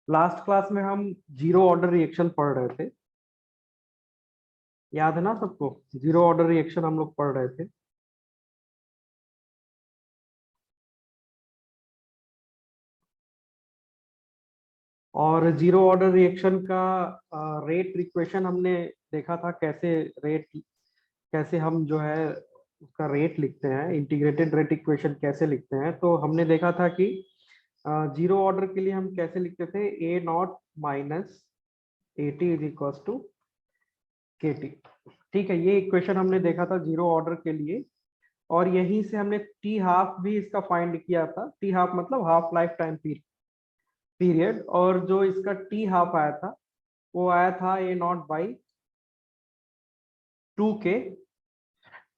Last class में हम zero order reaction पढ़ रहे थे। याद है ना सबको? जीरो ऑर्डर रिएक्शन हम लोग पढ़ रहे थे। और जीरो ऑर्डर रिएक्शन का रेट इक्वेशन हमने देखा था, कैसे हम जो है उसका रेट लिखते हैं, इंटीग्रेटेड रेट इक्वेशन कैसे लिखते हैं। तो हमने देखा था कि जीरो ऑर्डर के लिए हम कैसे लिखते थे, A naught minus A T is equal to K T. ठीक है, ये इक्वेशन हमने देखा था जीरो ऑर्डर के लिए। और यहीं से हमने टी हाफ भी इसका फाइंड किया था। टी हाफ मतलब हाफ लाइफ टाइम पीरियड। और जो इसका टी हाफ आया था वो आया था ए नॉट बाई 2 के।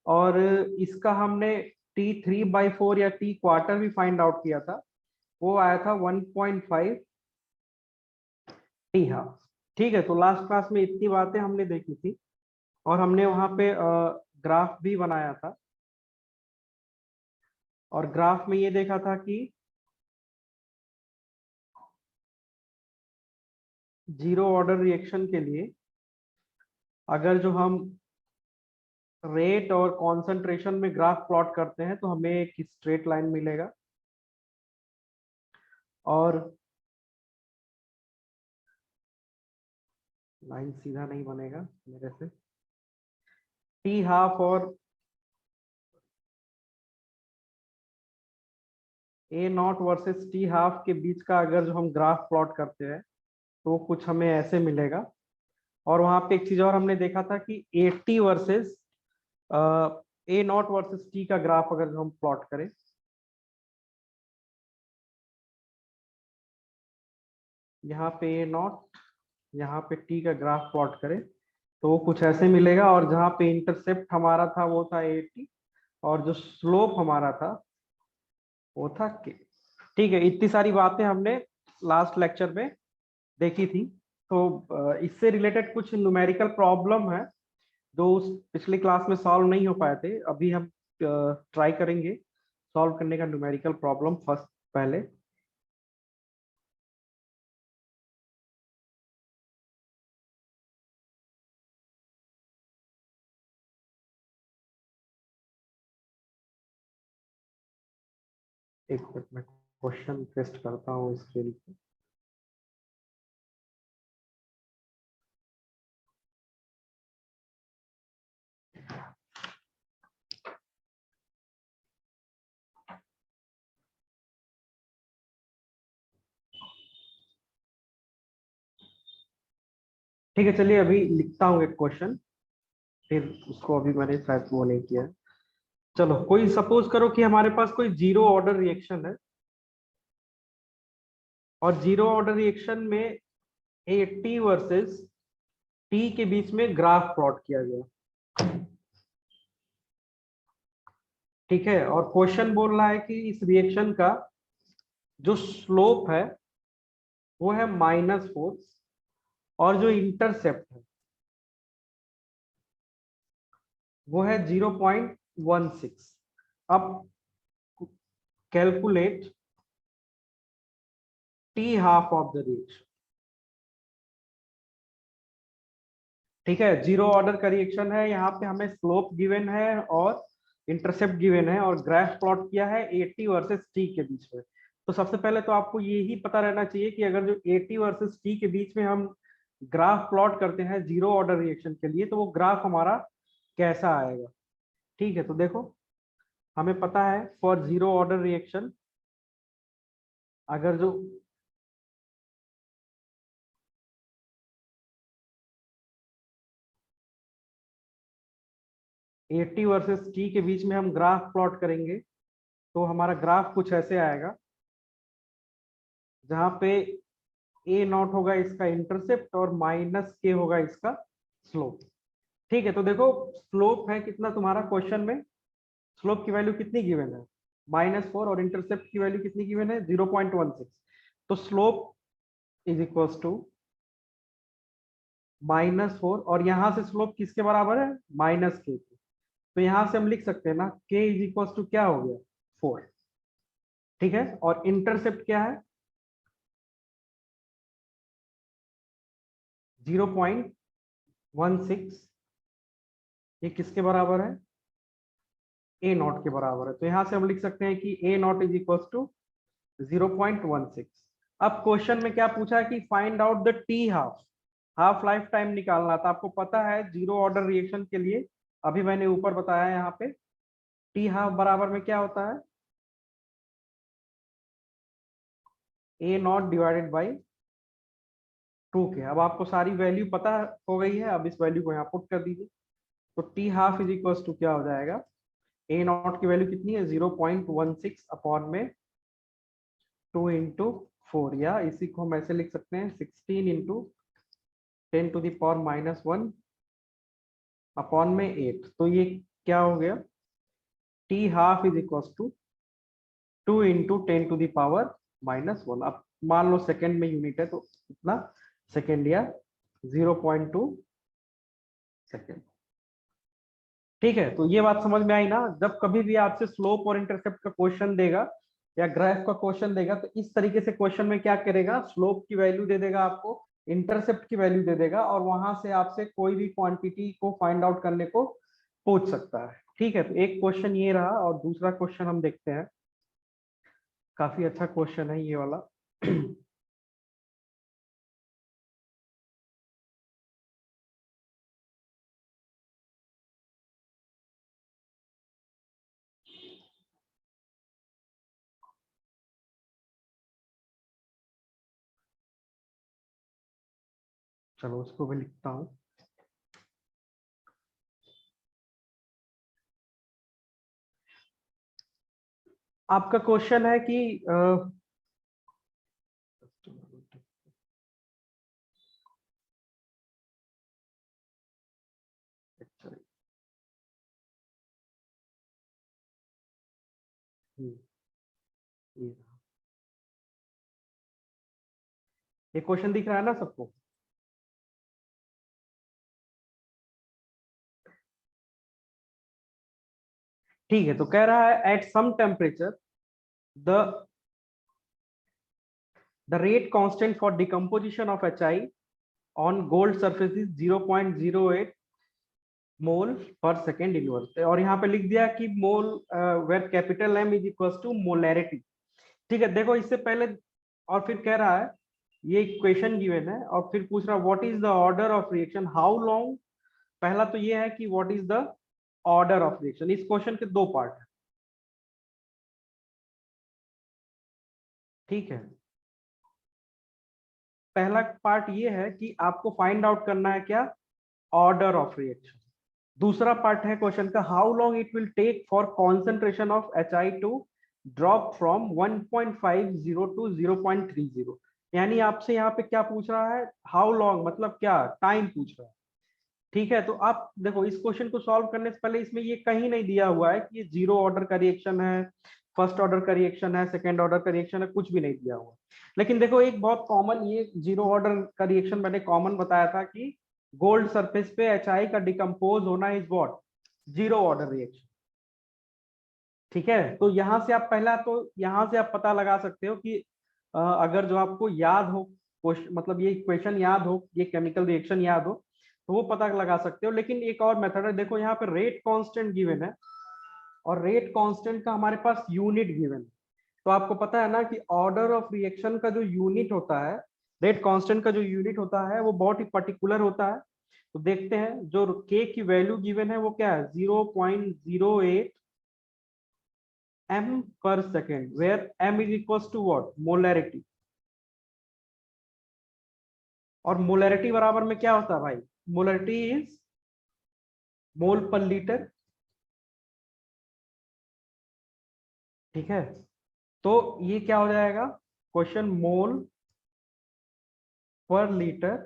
और इसका हमने टी 3/4 या टी क्वार्टर भी फाइंड आउट किया था, वो आया था 1.5 टी हाफ। ठीक है, तो लास्ट क्लास में इतनी बातें हमने देखी थी और हमने वहां पे ग्राफ भी बनाया था। और ग्राफ में ये देखा था कि जीरो ऑर्डर रिएक्शन के लिए अगर जो हम रेट और कॉन्सेंट्रेशन में ग्राफ प्लॉट करते हैं तो हमें एक स्ट्रेट लाइन मिलेगा। और लाइन सीधा नहीं बनेगा मेरे से। टी हाफ और ए नॉट वर्सेस टी हाफ के बीच का अगर जो हम ग्राफ प्लॉट करते हैं तो कुछ हमें ऐसे मिलेगा। और वहां पे एक चीज और हमने देखा था कि A T versus A not versus T का ग्राफ अगर जो हम प्लॉट करें, यहाँ पे ए नॉट, यहाँ पे टी का ग्राफ प्लॉट करें तो वो कुछ ऐसे मिलेगा। और जहाँ पे इंटरसेप्ट हमारा था वो था ए टी, और जो स्लोप हमारा था वो था के। ठीक है, इतनी सारी बातें हमने लास्ट लेक्चर में देखी थी। तो इससे रिलेटेड कुछ न्यूमेरिकल प्रॉब्लम है जो उस पिछली क्लास में सॉल्व नहीं हो पाए थे। अभी हम ट्राई करेंगे सॉल्व करने का न्यूमेरिकल प्रॉब्लम फर्स्ट पहले। एक मिनट में क्वेश्चन पेस्ट करता हूँ स्क्रीन पे। ठीक है, चलिए अभी लिखता हूँ एक क्वेश्चन, फिर उसको अभी मैंने शायद वो नहीं किया है। चलो, कोई सपोज करो कि हमारे पास कोई जीरो ऑर्डर रिएक्शन है और जीरो ऑर्डर रिएक्शन में ए टी वर्सेस टी के बीच में ग्राफ प्लॉट किया गया। ठीक है, और क्वेश्चन बोल रहा है कि इस रिएक्शन का जो स्लोप है वो है -4 और जो इंटरसेप्ट है वो है 0.16। अब calculate T half of the reaction. ठीक है, जीरो ऑर्डर का रिएक्शन है, यहाँ पे हमें स्लोप गिवन है और इंटरसेप्ट गिवन है और ग्राफ प्लॉट किया है ए टी वर्सेस टी के बीच में। तो सबसे पहले तो आपको यही पता रहना चाहिए कि अगर जो ए टी वर्सेस टी के बीच में हम ग्राफ प्लॉट करते हैं जीरो ऑर्डर रिएक्शन के लिए तो वो ग्राफ हमारा कैसा आएगा। ठीक है, तो देखो हमें पता है फॉर जीरो ऑर्डर रिएक्शन अगर जो ए टी वर्सेस टी के बीच में हम ग्राफ प्लॉट करेंगे तो हमारा ग्राफ कुछ ऐसे आएगा, जहां पे ए नॉट होगा इसका इंटरसेप्ट और -के होगा इसका स्लोप। ठीक है, तो देखो स्लोप है कितना तुम्हारा क्वेश्चन में, स्लोप की वैल्यू कितनी गिवन है -4 और इंटरसेप्ट की वैल्यू कितनी गिवन है 0.16। तो स्लोप इज इक्वल्स टू -4 और यहां से स्लोप किसके बराबर है -के। तो यहां से हम लिख सकते हैं ना के इज इक्वल्स टू क्या हो गया 4। ठीक है, और इंटरसेप्ट क्या है 0.16, ये किसके बराबर है ए नॉट के बराबर है। तो यहां से हम लिख सकते हैं कि ए नॉट इज इक्वल टू 0.16। अब क्वेश्चन में क्या पूछा है कि find out the T half, half life time निकालना था। आपको पता है जीरो ऑर्डर रिएक्शन के लिए, अभी मैंने ऊपर बताया यहाँ पे टी हाफ बराबर में क्या होता है ए नॉट डिवाइडेड बाई 2 के। अब आपको सारी वैल्यू पता हो गई है, अब इस वैल्यू को यहाँ पुट कर दीजिए। तो T half is equal to क्या हो जाएगा, ए नॉट की वैल्यू कितनी है 0.16 अपॉन में 2 इंटू 4, या इसी को हम ऐसे लिख सकते हैं 16 इंटू 10⁻⁻1 अपॉन में 8। तो ये क्या हो गया T half is equal to 2 into 10⁻⁻1। अब मान लो सेकेंड में यूनिट है तो इतना सेकेंड या 0.2 सेकेंड। ठीक है, तो ये बात समझ में आई ना। जब कभी भी आपसे स्लोप और इंटरसेप्ट का क्वेश्चन देगा या ग्राफ का क्वेश्चन देगा तो इस तरीके से क्वेश्चन में क्या करेगा, स्लोप की वैल्यू दे देगा आपको, इंटरसेप्ट की वैल्यू दे देगा, और वहां से आपसे कोई भी क्वांटिटी को फाइंड आउट करने को पूछ सकता है। ठीक है, तो एक क्वेश्चन ये रहा, और दूसरा क्वेश्चन हम देखते हैं। काफी अच्छा क्वेश्चन है ये वाला। चलो उसको मैं लिखता हूँ। आपका क्वेश्चन है कि ये ये क्वेश्चन दिख रहा है ना सबको। ठीक है, तो कह रहा है at some temperature the rate constant for decomposition of HI on gold surface is 0.08 mole पर सेकेंड इनवर्स। और यहाँ पे लिख दिया कि mole where capital M is equal to molarity. ठीक है, देखो इससे पहले और फिर कह रहा है ये इक्वेशन गिवन है, और फिर पूछ रहा what is the order of reaction how long. पहला तो ये है कि what is the order of reaction. इस क्वेश्चन के दो पार्ट है। ठीक है, पहला पार्ट ये है कि आपको फाइंड आउट करना है क्या, ऑर्डर ऑफ रिएक्शन। दूसरा पार्ट है क्वेश्चन का how long it will take for concentration of HI to drop from 1.50 to 0.30। यानी आपसे यहाँ पे क्या पूछ रहा है, हाउ लॉन्ग मतलब क्या, टाइम पूछ रहा है। ठीक है, तो आप देखो इस क्वेश्चन को सॉल्व करने से पहले इसमें ये कहीं नहीं दिया हुआ है कि ये जीरो ऑर्डर का रिएक्शन है, फर्स्ट ऑर्डर का रिएक्शन है, सेकेंड ऑर्डर का रिएक्शन है, कुछ भी नहीं दिया हुआ। लेकिन देखो एक बहुत कॉमन ये जीरो ऑर्डर का रिएक्शन मैंने कॉमन बताया था कि गोल्ड सरफेस पे HI का डिकम्पोज होना is what, zero order reaction. ठीक है, तो यहां से आप पहला तो यहां से आप पता लगा सकते हो कि अगर जो आपको याद हो मतलब ये इक्वेशन याद हो, ये केमिकल रिएक्शन याद हो, तो वो पता लगा सकते हो। लेकिन एक और मेथड है, देखो यहाँ पे रेट कांस्टेंट गिवन है, और रेट कांस्टेंट का हमारे पास यूनिट गिवन है। तो आपको पता है ना कि ऑर्डर ऑफ रिएक्शन का जो यूनिट होता है, रेट कांस्टेंट का जो यूनिट होता है वो बहुत ही पर्टिकुलर होता है। तो देखते हैं जो के की वैल्यू गिवन है वो क्या है 0.08 m per second, where m is equals to what, molarity. और मोलैरिटी बराबर में क्या होता है भाई, मोलैरिटी इज मोल पर लीटर। ठीक है, तो ये क्या हो जाएगा क्वेश्चन, मोल पर लीटर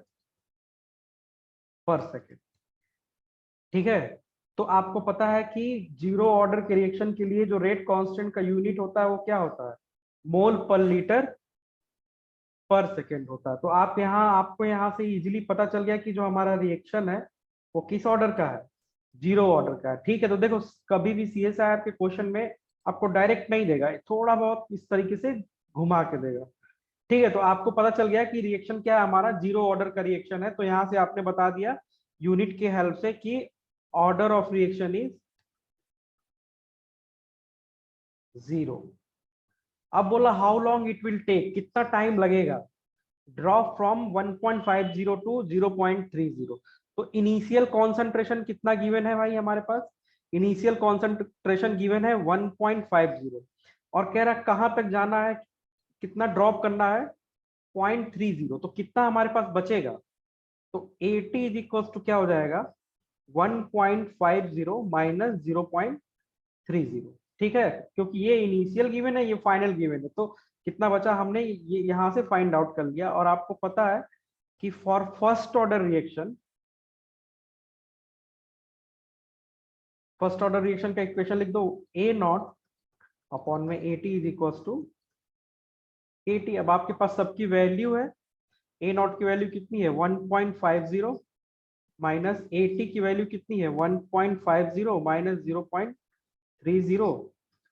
पर सेकेंड। ठीक है, तो आपको पता है कि जीरो ऑर्डर के रिएक्शन के लिए जो रेट कांस्टेंट का यूनिट होता है वो क्या होता है, मोल पर लीटर पर सेकेंड होता है। तो आप यहाँ आपको यहाँ से इजीली पता चल गया कि जो हमारा रिएक्शन है वो किस ऑर्डर का है, जीरो ऑर्डर का है। ठीक है, तो देखो कभी भी CSIR के क्वेश्चन में आपको डायरेक्ट नहीं देगा, थोड़ा बहुत इस तरीके से घुमा के देगा। ठीक है, तो आपको पता चल गया कि रिएक्शन क्या है, हमारा जीरो ऑर्डर का रिएक्शन है। तो यहां से आपने बता दिया यूनिट के हेल्प से कि ऑर्डर ऑफ रिएक्शन इज 0। अब बोला how long it will take, कितना टाइम लगेगा ड्रॉप फ्रॉम 1.50 टू 0.30। तो इनिशियल कॉन्सेंट्रेशन कितना गिवन है भाई हमारे पास, इनिशियल कॉन्सेंट्रेशन गिवन है 1.50, और कह रहा कहां तक जाना है, कितना ड्रॉप करना है 0.30। तो कितना हमारे पास बचेगा, तो 80 इज इक्वल टू क्या हो जाएगा 1.50 माइनस 0.30। ठीक है, क्योंकि ये इनिशियल गिवन है, ये फाइनल गिवन है, तो कितना बचा हमने ये यहां से फाइंड आउट कर लिया। और आपको पता है कि for first order reaction, first order reaction का इक्वेशन लिख दो, ए नॉट अपॉन में 80 इज इक्वल टू 80। अब आपके पास सबकी वैल्यू है, ए नॉट की वैल्यू कितनी है 1.50 माइनस 80 की वैल्यू कितनी है 1.50 माइनस 0.30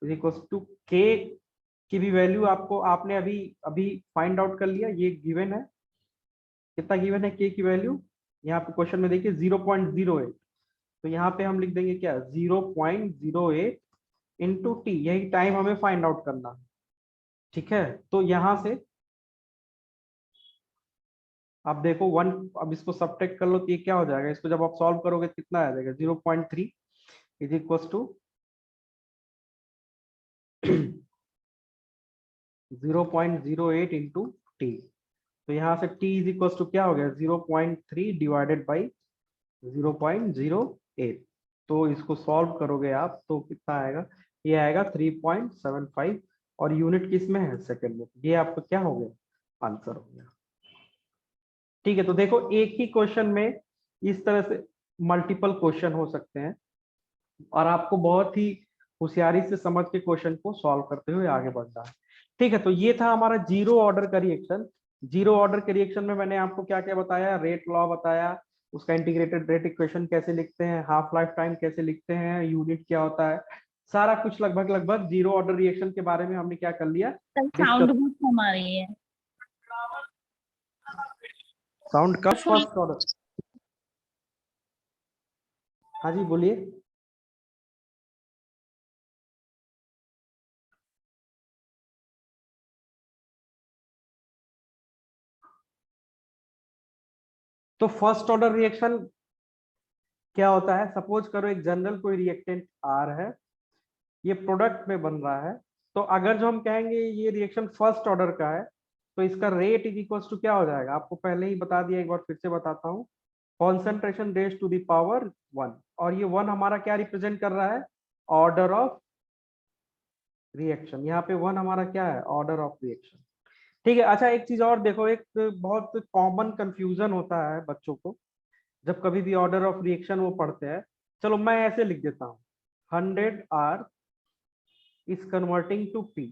इज इक्वल टू के की भी वैल्यू आपको आपने अभी अभी फाइंड आउट कर लिया, ये गिवन है। कितना गिवन है के की वैल्यू, यहाँ पे क्वेश्चन में देखिए 0.08। तो यहाँ पे हम लिख देंगे क्या 0.08 इंटू टी, यही टाइम हमें फाइंड आउट करना है। ठीक है, तो यहां से आप देखो वन, अब इसको सब्ट्रैक्ट कर लो तो ये क्या हो जाएगा, इसको जब आप सॉल्व करोगे कितना आ जाएगा 0.3 is equal to 0.08 into T. तो यहाँ से t इज इक्वल टू क्या हो गया 0.3 डिवाइडेड बाई 0.08। तो इसको सॉल्व करोगे आप तो कितना आएगा, ये आएगा 3.75, और यूनिट किस में है सेकंड में। ये आपका क्या हो गया आंसर हो गया। ठीक है, तो देखो एक ही क्वेश्चन में इस तरह से मल्टीपल क्वेश्चन हो सकते हैं, और आपको बहुत ही होशियारी से समझ के क्वेश्चन को सॉल्व करते हुए आगे बढ़ना है। ठीक है, तो ये था हमारा जीरो ऑर्डर का रिएक्शन। जीरो ऑर्डर के रिएक्शन में मैंने आपको क्या क्या बताया, रेट लॉ बताया, उसका इंटीग्रेटेड रेट इक्वेशन कैसे लिखते हैं, हाफ लाइफ टाइम कैसे लिखते हैं, यूनिट क्या होता है, सारा कुछ लगभग लगभग जीरो ऑर्डर रिएक्शन के बारे में हमने क्या कर लिया, साउंड बहुत कम आ रही है। Sound come first order. हाँ जी बोलिए। तो फर्स्ट ऑर्डर रिएक्शन क्या होता है, सपोज करो एक जनरल कोई रिएक्टेंट आर है, ये प्रोडक्ट में बन रहा है। तो अगर जो हम कहेंगे ये रिएक्शन फर्स्ट ऑर्डर का है, तो इसका रेट इज इक्वल टू क्या हो जाएगा, आपको पहले ही बता दिया, एक बार फिर से बताता हूँ, concentration raise to the power 1। और ये 1 हमारा क्या रिप्रेजेंट कर रहा है, ऑर्डर ऑफ रिएक्शन। यहाँ पे 1 हमारा क्या है, ऑर्डर ऑफ रिएक्शन। ठीक है, अच्छा एक चीज और देखो, एक बहुत कॉमन कंफ्यूजन होता है बच्चों को जब कभी भी ऑर्डर ऑफ रिएक्शन वो पढ़ते हैं। चलो मैं ऐसे लिख देता हूँ, 100R is converting to P।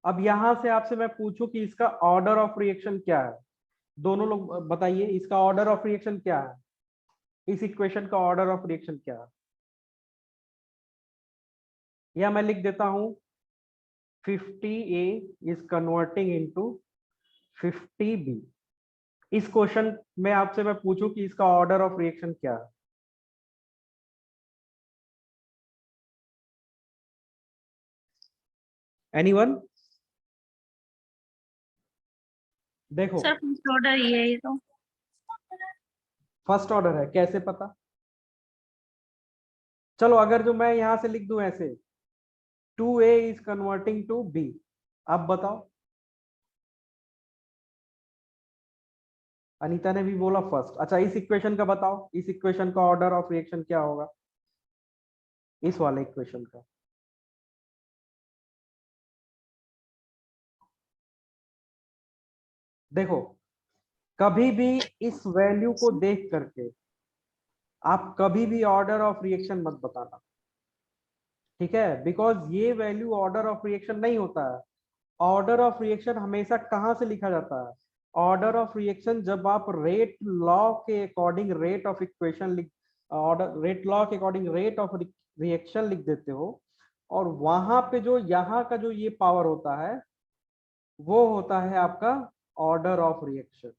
अब यहां से आपसे मैं पूछूं कि इसका ऑर्डर ऑफ रिएक्शन क्या है, दोनों लोग बताइए इसका ऑर्डर ऑफ रिएक्शन क्या है, इस इक्वेशन का ऑर्डर ऑफ रिएक्शन क्या है। या मैं लिख देता हूं 50A is converting into 50B। इस क्वेश्चन में आपसे मैं पूछूं कि इसका ऑर्डर ऑफ रिएक्शन क्या है। एनीवन? देखो सर फर्स्ट ऑर्डर ये है तो। फर्स्ट ऑर्डर है, कैसे पता, चलो अगर जो मैं यहां से लिख दूं ऐसे 2A is converting to B, अब बताओ। अनीता ने भी बोला फर्स्ट। अच्छा इस इक्वेशन का बताओ, इस इक्वेशन का ऑर्डर ऑफ रिएक्शन क्या होगा, इस वाले इक्वेशन का। देखो कभी भी इस वैल्यू को देख करके आप कभी भी ऑर्डर ऑफ रिएक्शन मत बताना, ठीक है, बिकॉज ये वैल्यू ऑर्डर ऑफ रिएक्शन नहीं होता है। ऑर्डर ऑफ रिएक्शन हमेशा कहां से लिखा जाता है, ऑर्डर ऑफ रिएक्शन जब आप रेट लॉ के अकॉर्डिंग रेट ऑफ इक्वेशन लिख, ऑर्डर रेट लॉ के अकॉर्डिंग रेट ऑफ रिएक्शन लिख देते हो, और वहां पे जो यहाँ का जो ये पावर होता है वो होता है आपका ऑर्डर ऑफ रिएक्शन।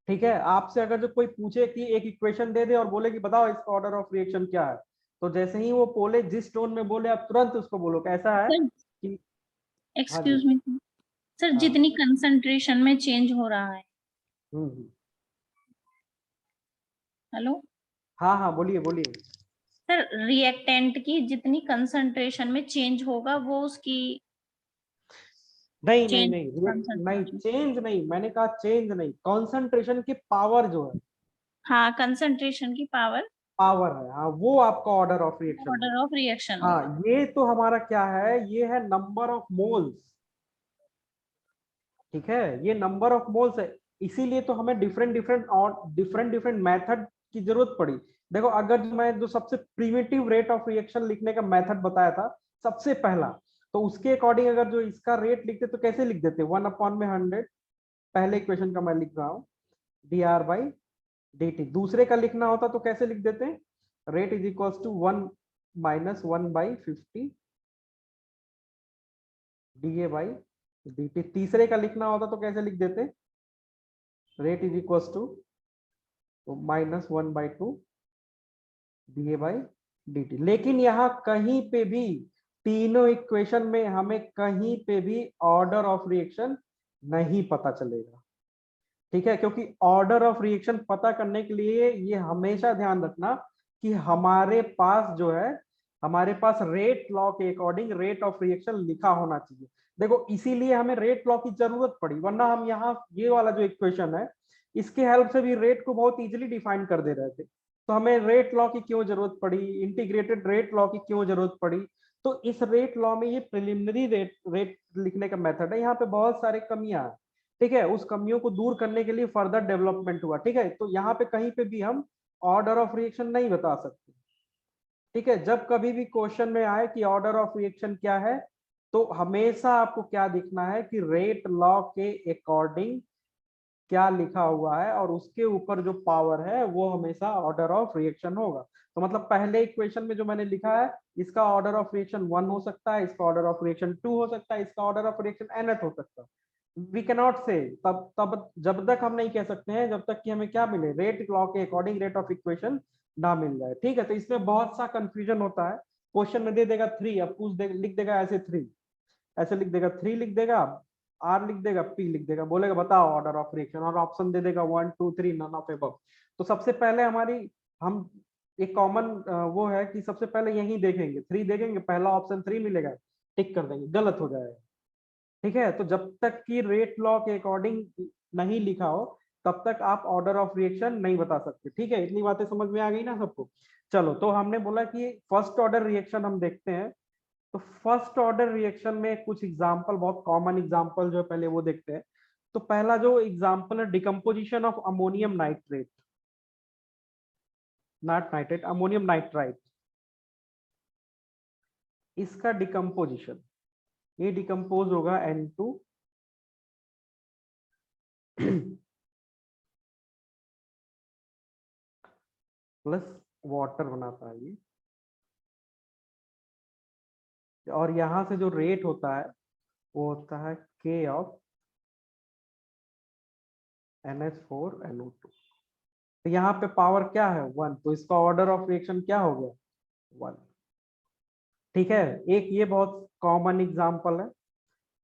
ठीक है, आपसे अगर जो कोई पूछे कि एक इक्वेशन दे दे और बोले कि बताओ इसका ऑर्डर ऑफ रिएक्शन क्या है, तो जैसे ही वो बोले, जिस टोन में बोले, आप तुरंत उसको बोलो कैसा है सर कि हाँ जी। एक्सक्यूज मी सर, हाँ। जितनी कंसंट्रेशन में चेंज हो रहा है। हम्म। हेलो हाँ हाँ, बोलिए बोलिए। सर, रिएक्टेंट की जितनी कंसंट्रेशन में चेंज होगा वो उसकी नहीं नहीं चेंज नहीं, नहीं कंसंट्रेशन। चेंज नहीं, मैंने कहा चेंज नहीं, कॉन्सेंट्रेशन की पावर जो है, हाँ, कंसंट्रेशन की पावर पावर है, हाँ, वो आपका ऑर्डर ऑफ रिएक्शन होगा। ऑर्डर ऑफ रिएक्शन हाँ, होगा। ये तो हमारा क्या है, ये है नंबर ऑफ मोल्स। ठीक है, ये नंबर ऑफ मोल्स है, इसीलिए तो हमें डिफरेंट डिफरेंट और डिफरेंट डिफरेंट मेथड की जरूरत पड़ी। देखो, अगर मैं जो सबसे प्रिमिटिव रेट ऑफ रिएक्शन लिखने का मेथड बताया था सबसे पहला, तो उसके अकॉर्डिंग अगर जो इसका रेट लिखते तो कैसे लिख देते, 1/100, पहले इक्वेशन का मैं लिख रहा हूँ, dr/dt। दूसरे का लिखना होता तो कैसे लिख देते, rate is equals to 1 - 1/50 dA/dt। तीसरे का लिखना होता तो कैसे लिख देते, rate is equals to -1/2 dA/dt। लेकिन यहाँ कहीं पे भी, तीनों इक्वेशन में हमें कहीं पे भी ऑर्डर ऑफ रिएक्शन नहीं पता चलेगा। ठीक है, क्योंकि ऑर्डर ऑफ रिएक्शन पता करने के लिए ये हमेशा ध्यान रखना कि हमारे पास जो है, हमारे पास रेट लॉ के अकॉर्डिंग रेट ऑफ रिएक्शन लिखा होना चाहिए। देखो, इसीलिए हमें रेट लॉ की जरूरत पड़ी, वरना हम यहाँ ये वाला जो इक्वेशन है इसके हेल्प से भी रेट को बहुत इजीली डिफाइन कर दे रहे थे। तो हमें रेट लॉ की क्यों जरूरत पड़ी, इंटीग्रेटेड रेट लॉ की क्यों जरूरत पड़ी, तो इस रेट लॉ में ये प्रिलिमिनरी रेट लिखने का मेथड है, यहाँ पे बहुत सारे कमियां हैं। ठीक है, उस कमियों को दूर करने के लिए फर्दर डेवलपमेंट हुआ। ठीक है, तो यहाँ पे कहीं पे भी हम ऑर्डर ऑफ रिएक्शन नहीं बता सकते। ठीक है, जब कभी भी क्वेश्चन में आए कि ऑर्डर ऑफ रिएक्शन क्या है, तो हमेशा आपको क्या दिखना है कि रेट लॉ के अकॉर्डिंग क्या लिखा हुआ है और उसके ऊपर जो पावर है वो हमेशा ऑर्डर ऑफ रिएक्शन होगा। तो मतलब पहले इक्वेशन में जो मैंने लिखा है, इसका ऑर्डर ऑफ रिएक्शन 1 हो सकता है, इसका ऑर्डर ऑफ रिएक्शन 2 हो सकता है, इसका ऑर्डर ऑफ रिएक्शन nth हो सकता है। वी कैनॉट से, तब तब जब तक हम नहीं कह सकते हैं, जब तक कि हमें क्या मिले, रेट लॉ के अकॉर्डिंग रेट ऑफ इक्वेशन ना मिल जाए। ठीक है, तो इसमें बहुत सा कंफ्यूजन होता है। क्वेश्चन में दे देगा 3, अब पूछ दे, लिख देगा ऐसे 3, ऐसे लिख देगा 3, लिख देगा आर, लिख देगा पी, लिख देगा, बोलेगा बताओ ऑर्डर ऑफ रिएक्शन, और ऑप्शन दे देगा 1 2 3 नन ऑफ एबव। तो सबसे पहले हमारी, हम एक कॉमन वो है कि सबसे पहले यही देखेंगे, 3 देखेंगे, पहला ऑप्शन 3 मिलेगा, टिक कर देंगे, गलत हो जाएगा। ठीक है, तो जब तक कि रेट लॉ के अकॉर्डिंग नहीं लिखा हो तब तक आप ऑर्डर ऑफ रिएक्शन नहीं बता सकते। ठीक है, इतनी बातें समझ में आ गई ना सबको। चलो, तो हमने बोला कि फर्स्ट ऑर्डर रिएक्शन हम देखते हैं। तो फर्स्ट ऑर्डर रिएक्शन में कुछ एग्जांपल, बहुत कॉमन एग्जांपल जो है पहले वो देखते हैं। तो पहला जो एग्जांपल है, decomposition of ammonium nitrate, not nitrate, ammonium nitrite. इसका डिकम्पोजिशन, ये डिकम्पोज होगा N2 प्लस वाटर बनाता है ये, और यहां से जो रेट होता है वो होता है K ऑफ NH4NO2। तो यहाँ पे पावर क्या है, 1, तो इसका ऑर्डर ऑफ रिएक्शन क्या हो गया, 1। ठीक है, एक ये बहुत कॉमन एग्जांपल है।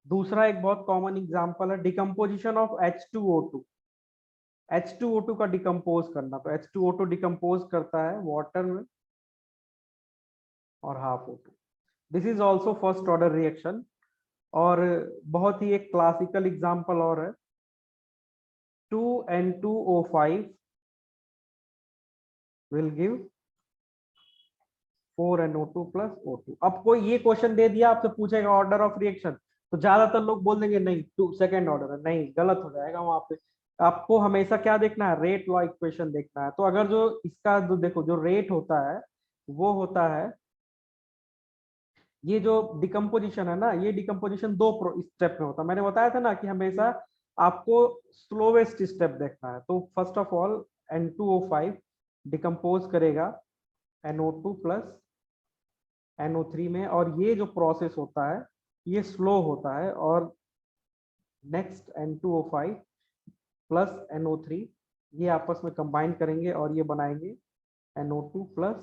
दूसरा एक बहुत कॉमन एग्जांपल है डिकम्पोजिशन ऑफ H2O2। H2O2 का डिकम्पोज करना, तो H2O2 डिकम्पोज करता है वाटर में और half O2। This is also first order reaction. और बहुत ही एक क्लासिकल एग्जांपल और है, 2N2O5 will give 4NO2 plus O2। अब कोई ये क्वेश्चन दे दिया, आपसे पूछेगा ऑर्डर ऑफ रिएक्शन, तो ज्यादातर लोग बोल देंगे नहीं 2 सेकेंड ऑर्डर है, नहीं, गलत हो जाएगा वहां पे। आपको हमेशा क्या देखना है, रेट लॉ इक्वेशन देखना है। तो अगर जो इसका जो देखो, जो रेट होता है वो होता है, ये जो डिकम्पोजिशन है ना, ये डिकम्पोजिशन 2 स्टेप में होता है। मैंने बताया था ना कि हमेशा आपको स्लोवेस्ट स्टेप देखना है। तो first of all N2O5 decompose करेगा NO2 प्लस NO3 में, और ये जो प्रोसेस होता है ये स्लो होता है, और नेक्स्ट N2O5 प्लस NO3 ये आपस में कंबाइन करेंगे और ये बनाएंगे NO2 प्लस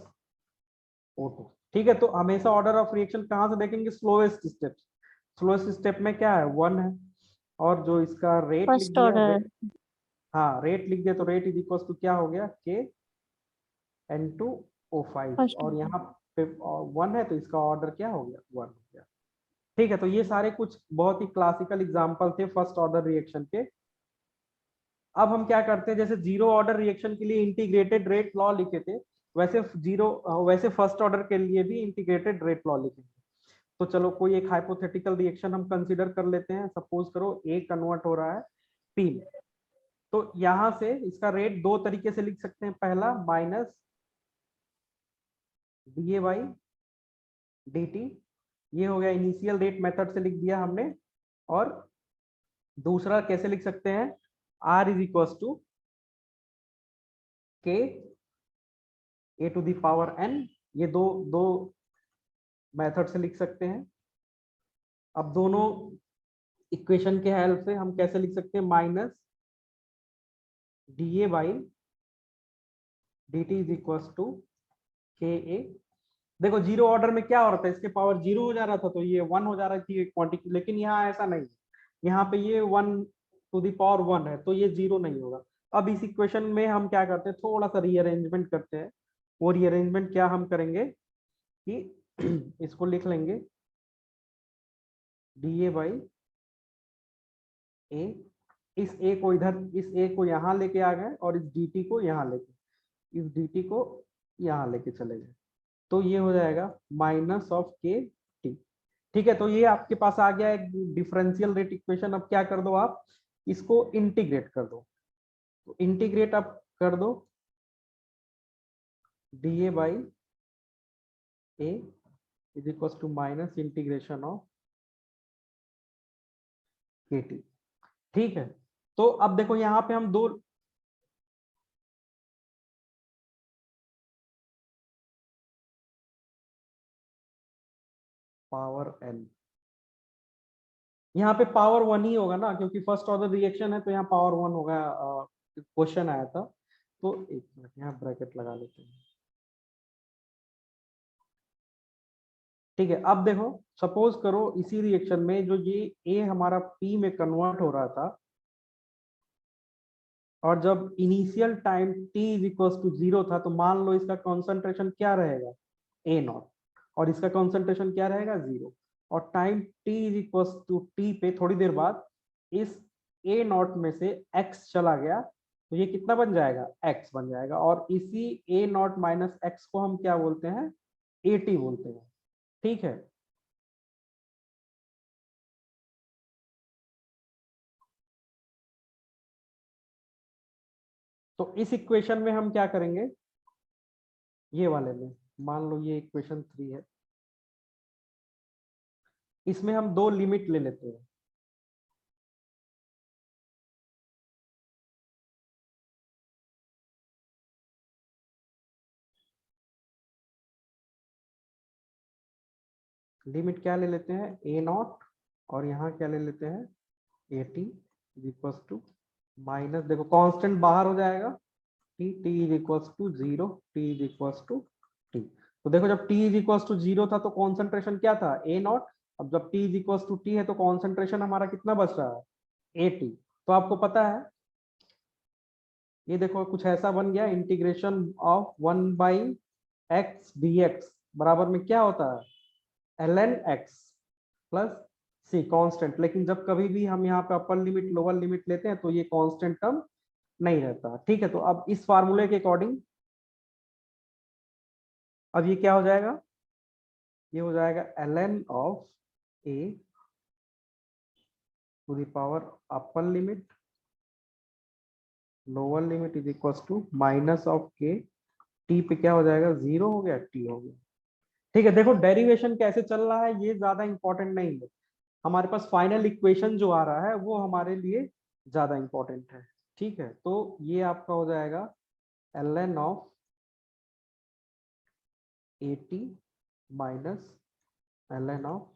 O2। ठीक है, तो हमेशा ऑर्डर ऑफ रिएक्शन कहाँ से देखेंगे? Slowest step. स्लोएस्ट स्टेप में क्या है? 1 है, और जो इसका रेट लिख फर्स्ट दिया ऑर्डर। हाँ रेट लिख दिया, तो रेट इज इक्वल टू क्या हो गया? K N2O5, फर्स्ट और यहाँ पे 1 है तो इसका ऑर्डर क्या हो गया? 1 हो गया। ठीक है, तो ये सारे कुछ बहुत ही क्लासिकल एग्जांपल थे फर्स्ट ऑर्डर रिएक्शन के। अब हम क्या करते हैं, जैसे जीरो ऑर्डर रिएक्शन के लिए इंटीग्रेटेड रेट लॉ लिखे थे, वैसे फर्स्ट ऑर्डर के लिए भी इंटीग्रेटेड रेट लॉ लिखेंगे। तो चलो कोई एक हाइपोथेटिकल रिएक्शन हम कंसीडर कर लेते हैं। सपोज करो A कन्वर्ट हो रहा है P में, तो यहां से इसका रेट दो तरीके से लिख सकते हैं। पहला माइनस DA बाई DT, ये हो गया इनिशियल रेट मेथड से लिख दिया हमने। और दूसरा कैसे लिख सकते हैं? R is equal to K A to the power N, ये दो दो मेथड से लिख सकते हैं। अब दोनों इक्वेशन के हेल्प से हम कैसे लिख सकते हैं? Minus DA by DT is equal to KA। देखो जीरो ऑर्डर में क्या हो रहा था, इसके पावर जीरो हो जा रहा था तो ये 1 हो जा रहा थी क्वांटिटी, लेकिन यहाँ ऐसा नहीं है। यहाँ पे ये 1 टू द पावर 1 है तो ये जीरो नहीं होगा। अब इस इक्वेशन में हम क्या करते हैं? थोड़ा सा रीअरेंजमेंट करते हैं। वो रीअरेंजमेंट क्या हम करेंगे कि इसको लिख लेंगे DA बाई A, इस A को इधर, इस A को यहाँ लेके आ गए और इस DT को यहाँ लेके, इस DT को यहाँ लेके चले गए, तो ये हो जाएगा माइनस ऑफ KT। ठीक है, तो ये आपके पास आ गया एक डिफरेंशियल रेट इक्वेशन। अब क्या कर दो आप? इसको इंटीग्रेट कर दो। तो इंटीग्रेट आप कर दो DA by A is equal to minus integration of KT। ठीक है, तो अब देखो यहाँ पे हम दो पावर N, यहाँ पे पावर 1 ही होगा ना, क्योंकि फर्स्ट ऑर्डर रिएक्शन है तो यहाँ पावर 1 होगा। क्वेश्चन आया था, तो एक मिनट यहाँ ब्रैकेट लगा लेते हैं। ठीक है, अब देखो सपोज करो इसी रिएक्शन में जो ये A हमारा P में कन्वर्ट हो रहा था, और जब initial time t is equal to 0 था, तो मान लो इसका कॉन्सेंट्रेशन क्या रहेगा? A0, और इसका कॉन्सेंट्रेशन क्या रहेगा? 0। और time t is equal to t पे थोड़ी देर बाद इस A0 में से x चला गया, तो ये कितना बन जाएगा? x बन जाएगा। और इसी A0 माइनस x को हम क्या बोलते हैं? AT बोलते हैं। ठीक है, तो इस इक्वेशन में हम क्या करेंगे? ये वाले में मान लो ये इक्वेशन 3 है, इसमें हम दो लिमिट ले लेते हैं। लिमिट क्या ले लेते हैं? A0, और यहाँ क्या ले लेते हैं? AT is equal to minus, देखो कांस्टेंट बाहर हो जाएगा, T is equal to 0, T is equal to T। तो देखो जब T इज इक्वल टू 0 था तो कॉन्सेंट्रेशन क्या था? A0। अब जब T is equal to T है तो कॉन्सेंट्रेशन हमारा कितना बच रहा है? AT। तो आपको पता है, ये देखो कुछ ऐसा बन गया, integration of 1 by x dx बराबर में क्या होता है? ln x प्लस सी कांस्टेंट। लेकिन जब कभी भी हम यहाँ पे अपर लिमिट लोअर लिमिट लेते हैं तो ये कांस्टेंट टर्म नहीं रहता। ठीक है, तो अब इस फार्मूले के अकॉर्डिंग अब ये क्या हो जाएगा? ये हो जाएगा ln of a to the power upper limit lower limit is equal to minus of k। t पे क्या हो जाएगा? 0 हो गया, t हो गया। ठीक है, देखो डेरिवेशन कैसे चल रहा है ये ज्यादा इंपॉर्टेंट नहीं है, हमारे पास फाइनल इक्वेशन जो आ रहा है वो हमारे लिए ज्यादा इंपॉर्टेंट है। ठीक है, तो ये आपका हो जाएगा ln of AT minus ln of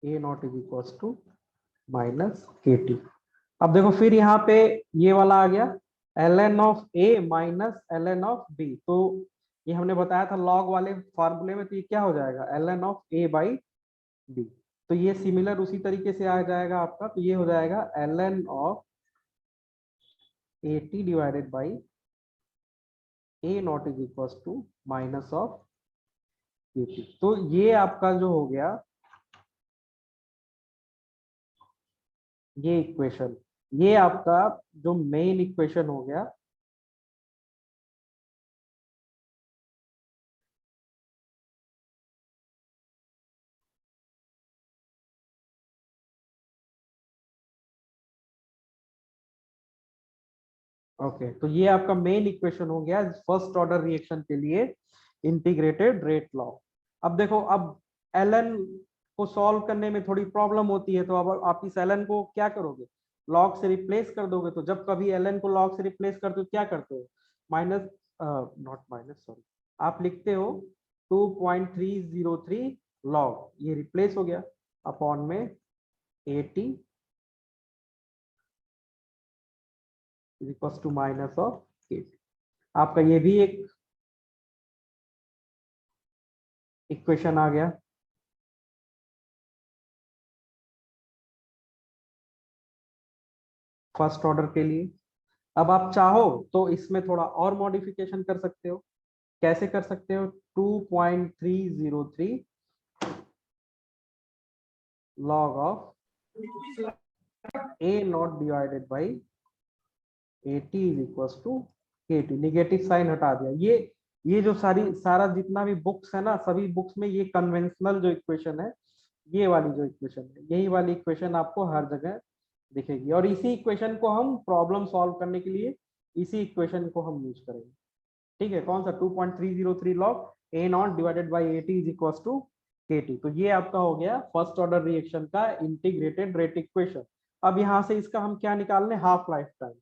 A naught is equal to minus K T. अब देखो फिर यहाँ पे ये वाला आ गया ln of A minus ln of B. तो ये हमने बताया था लॉग वाले फॉर्मूले में, तो ये क्या हो जाएगा ln of A by B. तो ये सिमिलर उसी तरीके से आ जाएगा आपका, तो ये हो जाएगा ln of A T divided by A naught is equal to minus of A T. तो ये आपका जो हो गया ये इक्वेशन, ये आपका जो मेन इक्वेशन हो गया। ओके तो ये आपका मेन इक्वेशन हो गया फर्स्ट ऑर्डर रिएक्शन के लिए इंटीग्रेटेड रेट लॉ। अब देखो, अब ln को सॉल्व करने में थोड़ी प्रॉब्लम होती है, तो अब आप इस ln को क्या करोगे, लॉग से रिप्लेस कर दोगे। तो जब कभी ln को लॉग से रिप्लेस करते हो क्या करते हो, माइनस नॉट माइनस सॉरी, आप लिखते हो 2.303 लॉग, ये रिप्लेस हो गया अपॉन में 80 इक्वल्स टू माइनस ऑफ 8। आपका ये भी एक इक्वेशन आ गया। फर्स्ट ऑर्डर के लिए अब आप चाहो तो इसमें थोड़ा और मॉडिफिकेशन कर सकते हो। कैसे कर सकते हो, 2.303 log of A naught divided by 80 is equals to KT। Negative sign हटा दिया। ये जो सारा जितना भी बुक्स है ना, सभी बुक्स में ये कन्वेंशनल जो इक्वेशन है, ये वाली जो इक्वेशन है, यही वाली इक्वेशन आपको हर जगह दिखेगी। और इसी इक्वेशन को हम प्रॉब्लम सॉल्व करने के लिए इसी इक्वेशन को हम यूज करेंगे। ठीक है, कौन सा 2.303 log A naught divided by 80 is equals to KT। तो ये आपका हो गया फर्स्ट ऑर्डर रिएक्शन का इंटीग्रेटेड रेट इक्वेशन। अब यहां से इसका हम क्या निकाल लें, हाफ लाइफ टाइम।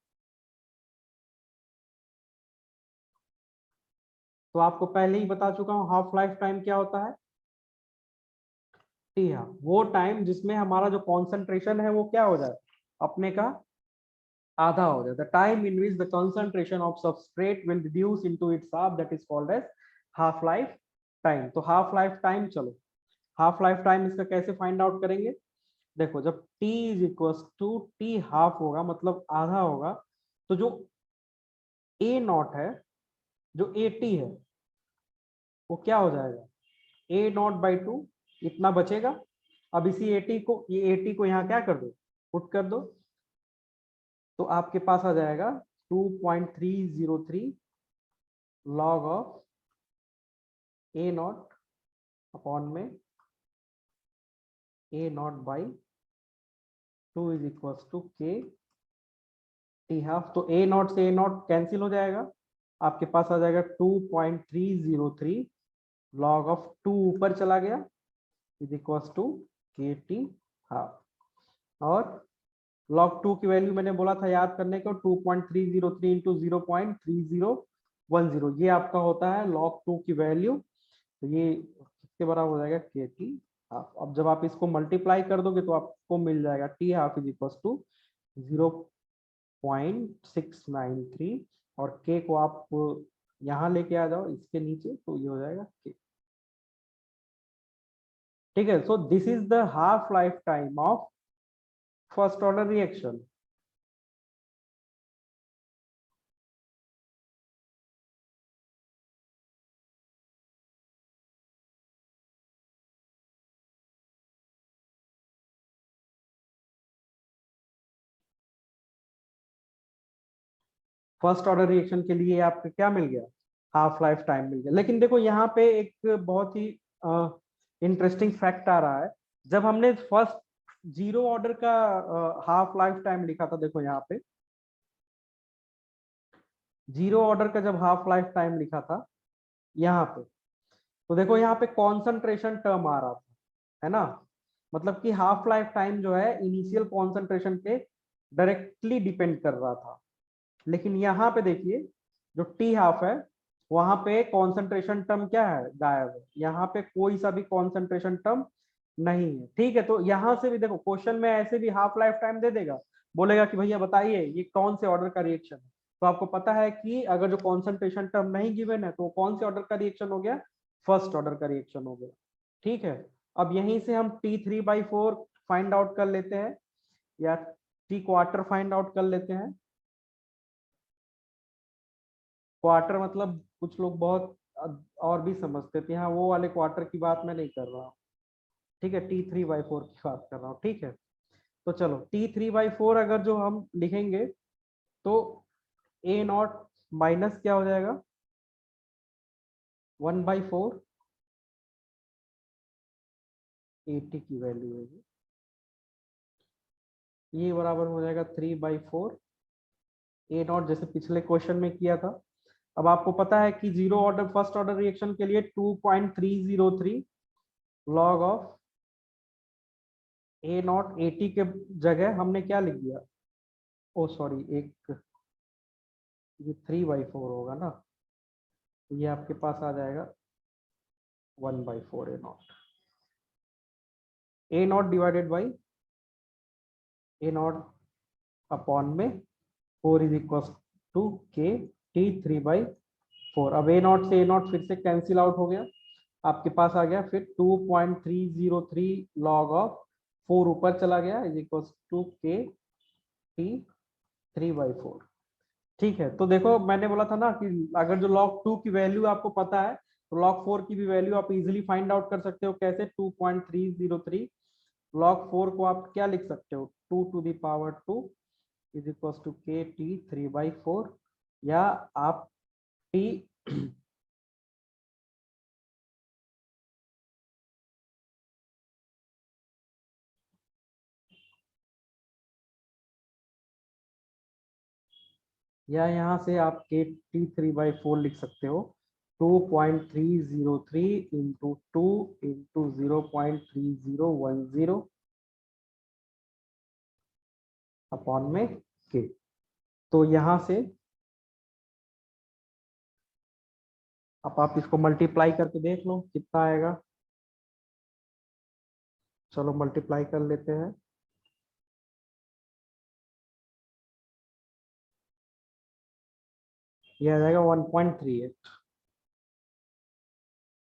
तो आपको पहले ही बता चुका हूं हाफ लाइफ टाइम क्या होता है। टी हाफ, वो टाइम जिसमें हमारा जो कॉन्सेंट्रेशन है वो क्या हो जाए, अपने का आधा हो जाए। The time in which the concentration of substrate will reduce into its half, that is called as half life time. तो हाफ लाइफ टाइम, चलो हाफ लाइफ टाइम इसका कैसे फाइंड आउट करेंगे। देखो, जब t is equal to T half होगा, मतलब आधा होगा, तो जो ए नॉट है, जो ए टी है, वो क्या हो जाएगा, ए नॉट बाई टू, इतना बचेगा। अब इसी एटी को, ये एटी को यहाँ क्या कर दो, पुट कर दो, तो आपके पास आ जाएगा 2.303 log of A naught upon में A naught by 2 is equal to K T half. तो ए नॉट से ए नॉट कैंसिल हो जाएगा, आपके पास आ जाएगा 2.303 लॉग ऑफ 2 ऊपर चला गया is equal to K T half. और लॉग 2 की वैल्यू मैंने बोला था याद करने को, 2.303 इंटू 0.3010, ये आपका होता है लॉग 2 की वैल्यू। तो ये किसके बराबर हो जाएगा, के टी हाफ। अब जब आप इसको मल्टीप्लाई कर दोगे तो आपको मिल जाएगा T half is equal to 0.693, और के को आप यहाँ लेके आ जाओ इसके नीचे, तो ये हो जाएगा के। ठीक है, so this is the half life time of first order reaction. First order reaction के लिए आपको क्या मिल गया, हाफ लाइफ टाइम मिल गया। लेकिन देखो यहाँ पे एक बहुत ही इंटरेस्टिंग फैक्ट आ रहा है। जब हमने फर्स्ट जीरो ऑर्डर का हाफ लाइफ टाइम लिखा था, देखो यहाँ पे जीरो ऑर्डर का जब हाफ लाइफ टाइम लिखा था यहाँ पे, तो देखो यहाँ पे कॉन्सेंट्रेशन टर्म आ रहा था, है ना। मतलब कि हाफ लाइफ टाइम जो है इनिशियल कॉन्सेंट्रेशन पे डायरेक्टली डिपेंड कर रहा था। लेकिन यहाँ पे देखिए जो टी हाफ है वहां पे कॉन्सेंट्रेशन टर्म क्या है, गायब है। यहाँ पे कोई सा भी कॉन्सेंट्रेशन टर्म नहीं है। ठीक है, तो यहाँ से भी देखो क्वेश्चन में ऐसे भी हाफ लाइफ टाइम दे देगा, बोलेगा कि भैया बताइए ये कौन से ऑर्डर का रिएक्शन है। तो आपको पता है कि अगर जो कॉन्सेंट्रेशन टर्म नहीं गिवन है तो वो कौन से ऑर्डर का रिएक्शन हो गया, फर्स्ट ऑर्डर का रिएक्शन हो गया। ठीक है, अब यहीं से हम T3/4 फाइंड आउट कर लेते हैं, या T क्वार्टर फाइंड आउट कर लेते हैं। क्वार्टर मतलब कुछ लोग बहुत और भी समझते थे, यहाँ वो वाले क्वार्टर की बात मैं नहीं कर रहा हूँ। ठीक है, T3/4 की बात कर रहा हूँ। ठीक है, तो चलो T3/4 अगर जो हम लिखेंगे तो A0 माइनस क्या हो जाएगा, 1/4 AT की वैल्यू है ये बराबर हो जाएगा 3/4 A0, जैसे पिछले क्वेश्चन में किया था। अब आपको पता है कि zero order first order reaction के लिए 2.303 लॉग ऑफ A0 AT के जगह हमने क्या लिख दिया, ओ सॉरी, एक ये 3/4 होगा ना, तो ये आपके पास आ जाएगा 1/4 A0 divided by A0 upon में 4 is equal to K T3/4। अब A0 से A0 फिर से कैंसिल आउट हो गया, आपके पास आ गया फिर 2.303 लॉग ऑफ 4 ऊपर चला गया is equal to K T3/4। ठीक है, तो देखो मैंने बोला था ना कि अगर जो log 2 की वैल्यू आपको पता है तो log 4 की भी वैल्यू आप इजीली फाइंड आउट कर सकते हो। कैसे, 2.303 log 4 को आप क्या लिख सकते हो, 2 to the power 2 is equal to K T3/4, या आप T या यहाँ से आप के T3/4 लिख सकते हो, 2.303 इंटू 2 इंटू 0.3010 अपॉन में के। तो यहाँ से अब आप इसको मल्टीप्लाई करके देख लो कितना आएगा। चलो मल्टीप्लाई कर लेते हैं। ये आ जाएगा 1.38,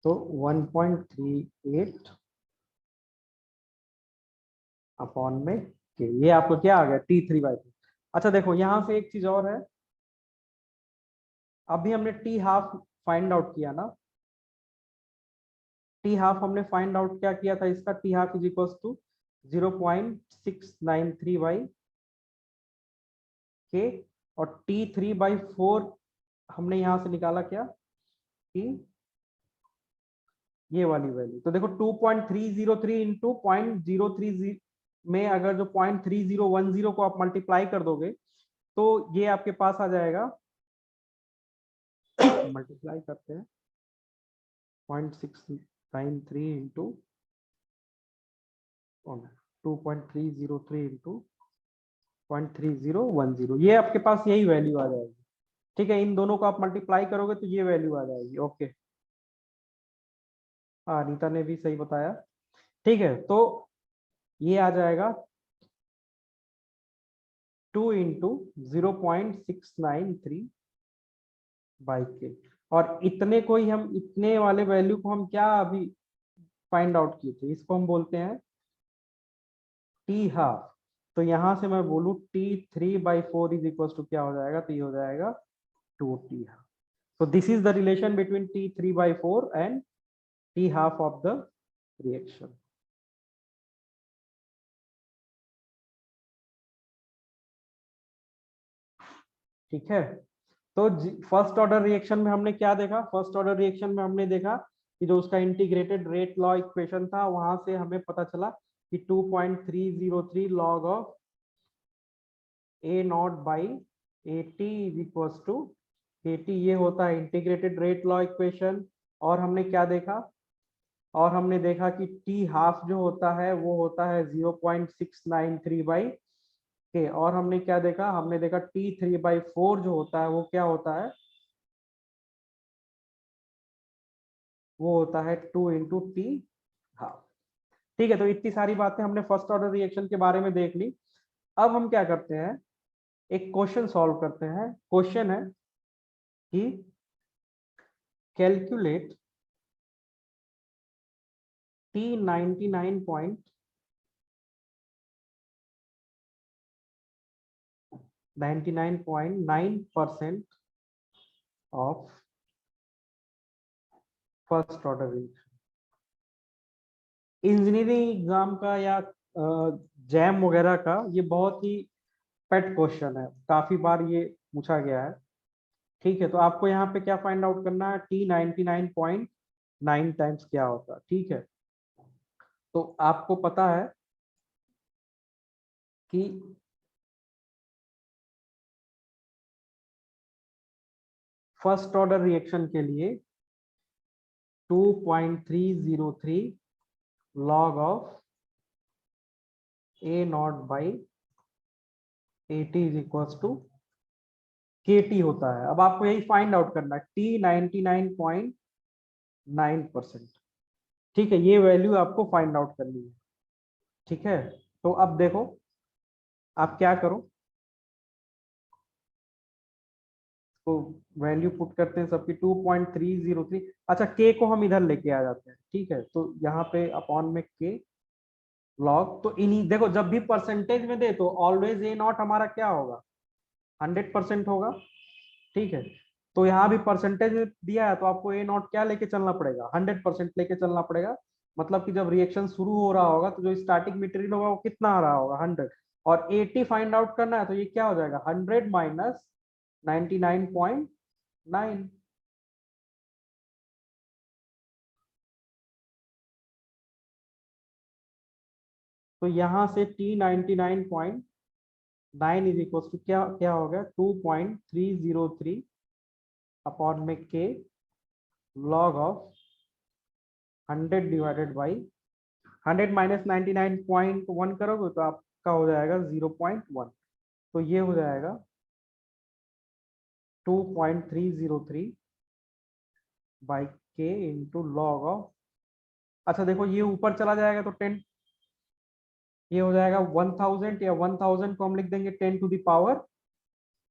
तो 1.38 अपॉन में के, ये आपको क्या आ गया, T3/4। अच्छा देखो यहाँ से एक चीज और है, अभी हमने टी हाफ फाइंड आउट किया ना, टी हाफ हमने फाइंड आउट क्या किया था इसका, T half is equal to 0.693 K, और T3/4 हमने यहां से निकाला क्या, कि ये वाली वैल्यू। तो देखो 2.303 इंटू 0.030 में अगर जो 0.3010 को आप मल्टीप्लाई कर दोगे तो ये आपके पास आ जाएगा, मल्टीप्लाई करते हैं, 0.693 इंटू 2.303 इंटू 0.3010, ये आपके पास यही वैल्यू आ जाएगी। ठीक है, इन दोनों को आप मल्टीप्लाई करोगे तो ये वैल्यू आ जाएगी। ओके, हाँ अनीता ने भी सही बताया। ठीक है, तो ये आ जाएगा 2 इंटू 0.693 बाई के, और इतने को ही हम, इतने वाले वैल्यू को हम क्या अभी फाइंड आउट किए थे, इसको हम बोलते हैं टी हाफ। तो यहां से मैं बोलूं T3/4 इज इक्वल टू क्या हो जाएगा, तो ये हो जाएगा 2T half. So this is the relation between T3/4 and T half of the reaction. ठीक है, तो फर्स्ट ऑर्डर रिएक्शन में हमने क्या देखा, फर्स्ट ऑर्डर रिएक्शन में हमने देखा कि जो उसका इंटीग्रेटेड रेट लॉ इक्वेशन था वहां से हमें पता चला कि 2.303 log of A0 by AT is equal to KT, ये होता है इंटीग्रेटेड रेट लॉ इक्वेशन। और हमने क्या देखा, और हमने देखा कि टी हाफ जो होता है वो होता है 0.693 बाई के, और हमने क्या देखा, हमने देखा T3/4 जो होता है वो क्या होता है, वो होता है 2 इंटू टी हाफ। ठीक है, तो इतनी सारी बातें हमने फर्स्ट ऑर्डर रिएक्शन के बारे में देख ली। अब हम क्या करते हैं, एक क्वेश्चन सॉल्व करते हैं। क्वेश्चन है कि calculate T99.99% of first order reaction. Engineering exam का या जैम वगैरह का ये बहुत ही पेट क्वेश्चन है, काफी बार ये पूछा गया है। ठीक है, तो आपको यहाँ पे क्या फाइंड आउट करना है, T99.9 टाइम्स क्या होता है। ठीक है, तो आपको पता है कि फर्स्ट ऑर्डर रिएक्शन के लिए 2.303 log of A naught by AT is equal to KT होता है। अब आपको यही फाइंड आउट करना है, T99.9%। ठीक है, ये वैल्यू आपको फाइंड आउट करनी है। ठीक है, तो अब देखो आप क्या करो, तो वैल्यू पुट करते हैं सबकी 2.303। अच्छा, के को हम इधर लेके आ जाते हैं। ठीक है, तो यहाँ पे अपॉन में के लॉग, तो इन्हीं देखो जब भी परसेंटेज में दे तो ऑलवेज ए नॉट हमारा क्या होगा, 100% होगा। ठीक है, तो यहाँ भी परसेंटेज दिया है तो आपको ए नॉट क्या लेके चलना पड़ेगा, 100% लेके चलना पड़ेगा। मतलब कि जब रिएक्शन शुरू हो रहा होगा तो जो स्टार्टिंग मटेरियल होगा वो कितना आ रहा होगा, 100, और 80 फाइंड आउट करना है तो ये क्या हो जाएगा, 100 माइनस 99.9। तो यहाँ से T99.9 इज इक्वल टू क्या क्या हो गया, 2.303 अपॉन में के log of 100 divided by 100 minus 99.1 करोगे तो आपका हो जाएगा 0.1। तो ये हो जाएगा 2.303 बाई के इंटू लॉग ऑफ, अच्छा देखो ये ऊपर चला जाएगा तो 10, ये हो जाएगा 1000, या 1000 को हम लिख देंगे 10 टू द पावर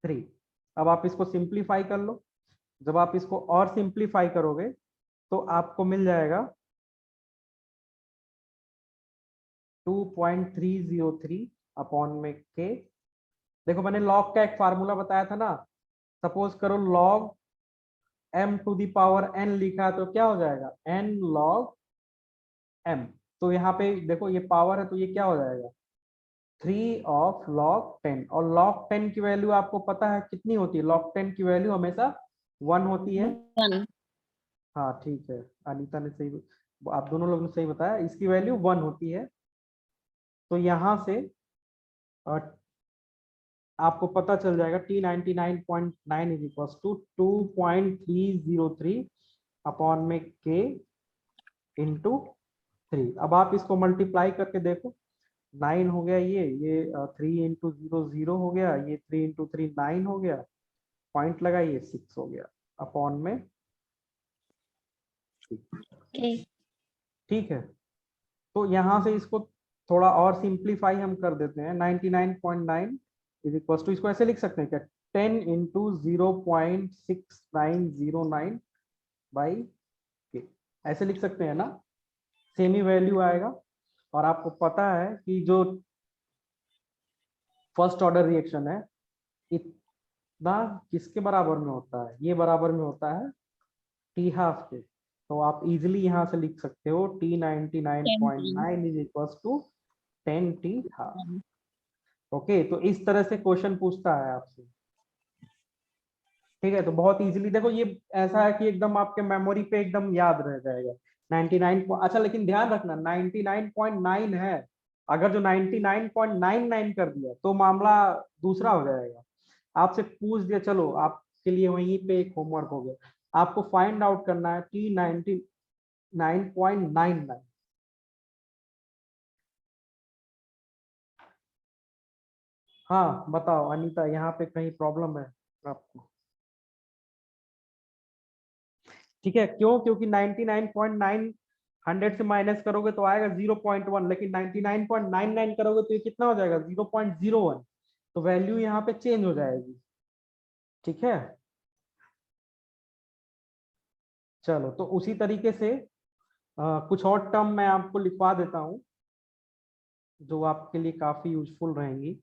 3। अब आप इसको सिंप्लीफाई कर लो, जब आप इसको और सिंप्लीफाई करोगे तो आपको मिल जाएगा 2.303 अपॉन में के। देखो मैंने लॉग का एक फार्मूला बताया था ना, सपोज करो log m to the power n लिखा है तो क्या हो जाएगा, n log m। तो यहाँ पे देखो ये पावर है तो ये क्या हो जाएगा, 3 ऑफ log 10, और log 10 की वैल्यू आपको पता है कितनी होती है, log 10 की वैल्यू हमेशा 1 होती है। 1। हाँ ठीक है, अनीता ने सही, आप दोनों लोगों ने सही बताया, इसकी वैल्यू 1 होती है। तो यहाँ से अ, आपको पता चल जाएगा T99.9 is equal to 2.303 upon में के इंटू 3। अब आप इसको मल्टीप्लाई करके देखो, 9 हो गया, ये 3 इंटू 0 0 हो गया, ये 3 इंटू 3 9 हो गया, पॉइंट लगाइए 6 हो गया अपॉन में। ठीक है, तो यहाँ से इसको थोड़ा और सिंप्लीफाई हम कर देते हैं, 99.9 इज इक्वल टू, इसको ऐसे लिख सकते हैं क्या, 10 इंटू 0.6909 बाई के, ऐसे लिख सकते हैं ना, सेम ही वैल्यू आएगा। और आपको पता है कि जो फर्स्ट ऑर्डर रिएक्शन है इतना किसके बराबर में होता है, ये बराबर में होता है टी हाफ के। तो आप इजिली यहाँ से लिख सकते हो T99.9 is equal to 10 T half. Okay, तो इस तरह से क्वेश्चन पूछता है आपसे। ठीक है, तो बहुत इजीली देखो, ये ऐसा है कि एकदम आपके मेमोरी पे एकदम याद रह जाएगा 99। अच्छा लेकिन ध्यान रखना 99.9 है, अगर जो 99.99 कर दिया तो मामला दूसरा हो जाएगा। आपसे पूछ दिया, चलो आपके लिए वहीं पे एक होमवर्क हो गया, आपको फाइंड आउट करना है T99.99। हाँ बताओ अनीता, यहाँ पे कहीं प्रॉब्लम है आपको? ठीक है, क्यों? क्योंकि 99.9 100 से माइनस करोगे तो आएगा 0.1, लेकिन 99.99 करोगे तो ये कितना हो जाएगा? 0.01। तो वैल्यू यहाँ पे चेंज हो जाएगी। ठीक है, चलो तो उसी तरीके से कुछ और टर्म मैं आपको लिखवा देता हूं जो आपके लिए काफी यूजफुल रहेंगी।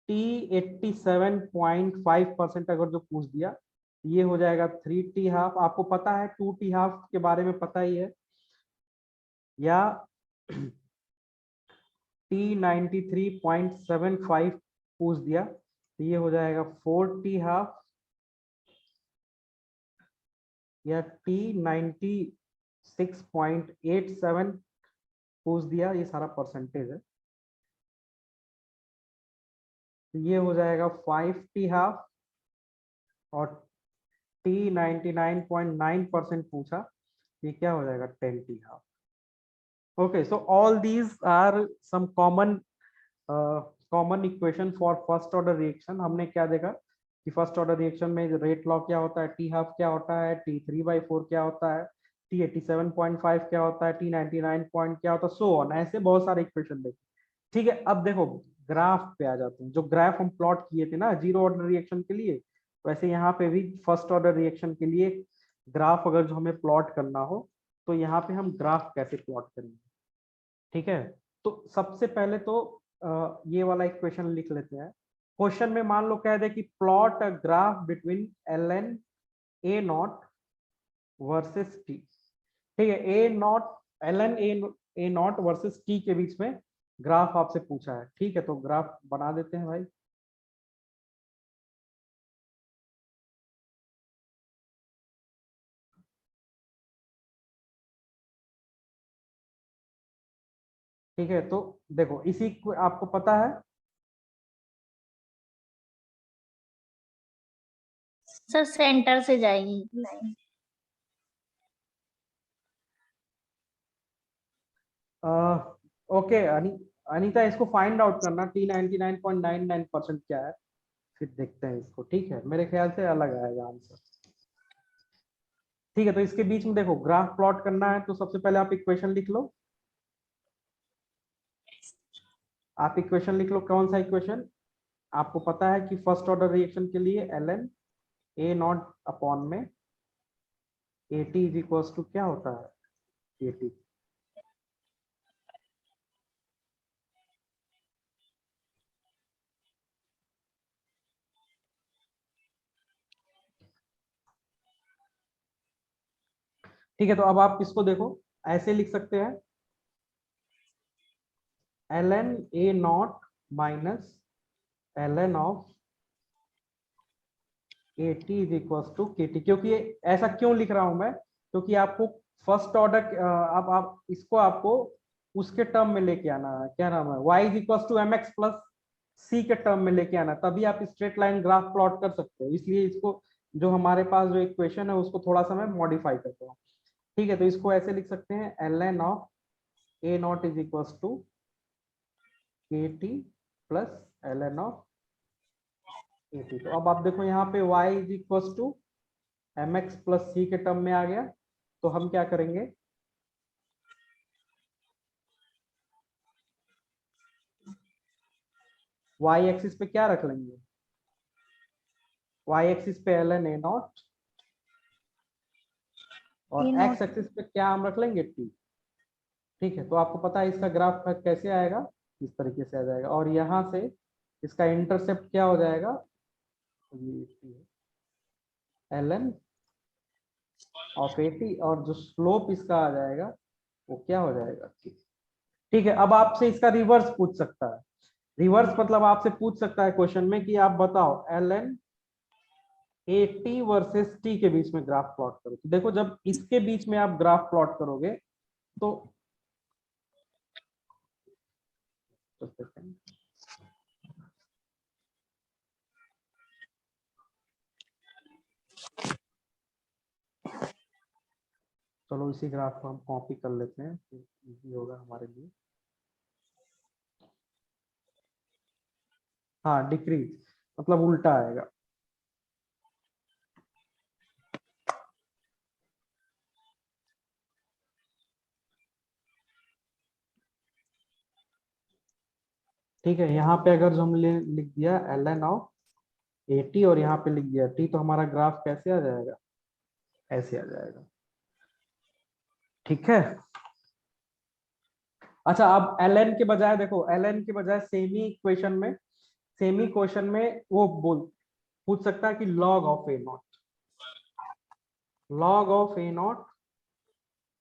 T87.5% अगर जो पूछ दिया, ये हो जाएगा 3T½ आपको पता है 2T½ के बारे में पता ही है, या T93.75 पूछ दिया तो ये हो जाएगा 4T½ या T96.87 पूछ दिया, ये सारा परसेंटेज है, तो ये हो जाएगा 5T½ और T99.9% पूछा, ये क्या हो जाएगा? 10T½ Okay, so all these are some common equation for first order reaction। हमने क्या देखा कि फर्स्ट ऑर्डर रिएक्शन में रेट लॉ क्या होता है, T½ क्या होता है, T3/4 क्या होता है, T87.5 क्या होता है, T99 पॉइंट क्या होता है, सो ऑन, ऐसे बहुत सारे इक्वेशन देखे। ठीक है, अब देखो ग्राफ पे आ जाते हैं। जो ग्राफ हम प्लॉट किए थे ना जीरो ऑर्डर रिएक्शन के लिए, वैसे यहाँ पे भी फर्स्ट ऑर्डर रिएक्शन के लिए ग्राफ अगर जो हमें प्लॉट करना हो तो यहाँ पे हम ग्राफ कैसे प्लॉट करेंगे। ठीक है, तो सबसे पहले तो ये वाला इक्वेशन लिख लेते हैं। क्वेश्चन में मान लो कह दे कि plot a graph between ln a0 versus t। ठीक है, ln a0 वर्सेस t के बीच में ग्राफ आपसे पूछा है। ठीक है, तो ग्राफ बना देते हैं भाई। ठीक है, तो देखो इसी को आपको पता है सर सेंटर से जाएगी लाइन। ओके अनीता, इसको फाइंड आउट करना T99.99% क्या है, फिर देखते हैं इसको। ठीक है, मेरे ख्याल से अलग आएगा आंसर। ठीक है, तो इसके बीच में देखो ग्राफ प्लॉट करना है तो सबसे पहले आप इक्वेशन लिख लो। आप इक्वेशन लिख लो, कौन सा इक्वेशन? आपको पता है कि फर्स्ट ऑर्डर रिएक्शन के लिए ln a0 अपॉन में at इज इक्वल्स टू क्या होता है? at। ठीक है, तो अब आप इसको देखो ऐसे लिख सकते हैं ln a0 minus ln of at is equals to kt। क्योंकि ऐसा क्यों लिख रहा हूं मैं? क्योंकि आपको फर्स्ट ऑर्डर अब आप इसको आपको उसके टर्म में लेके आना है, क्या नाम है, y is equals to mx plus c के टर्म में लेके आना, तभी आप स्ट्रेट लाइन ग्राफ प्लॉट कर सकते हो। इसलिए इसको जो हमारे पास जो इक्वेशन है उसको थोड़ा सा मैं मॉडिफाई करता हूँ। ठीक है, तो इसको ऐसे लिख सकते हैं ln of a0 is equals to kt plus ln of at। तो अब आप देखो यहाँ पे y is equals to mx plus c के टर्म में आ गया, तो हम क्या करेंगे, y एक्सिस पे क्या रख लेंगे? y एक्सिस पे ln a0 और x एक्सिस पे क्या हम रख लेंगे? t। ठीक है, तो आपको पता है इसका ग्राफ कैसे आएगा, इस तरीके से आ जाएगा, और यहाँ से इसका इंटरसेप्ट क्या हो जाएगा, ये ln ऑफ एटी, और जो स्लोप इसका आ जाएगा वो क्या हो जाएगा? ठीक है, अब आपसे इसका रिवर्स पूछ सकता है। रिवर्स मतलब आपसे पूछ सकता है क्वेश्चन में कि आप बताओ ln at वर्सेस t के बीच में ग्राफ प्लॉट करो। तो देखो जब इसके बीच में आप ग्राफ प्लॉट करोगे तो चलो इसी ग्राफ को हम कॉपी कर लेते हैं, इजी होगा हमारे लिए। हाँ, डिक्रीज मतलब उल्टा आएगा। ठीक है, यहाँ पे अगर जो हम लिख दिया ln ऑफ 80 और यहाँ पे लिख दिया t, तो हमारा ग्राफ कैसे आ जाएगा, ऐसे आ जाएगा। ठीक है। अच्छा, अब ln के बजाय देखो, ln के बजाय सेमी क्वेश्चन में वो पूछ सकता है कि log of a not, log of a not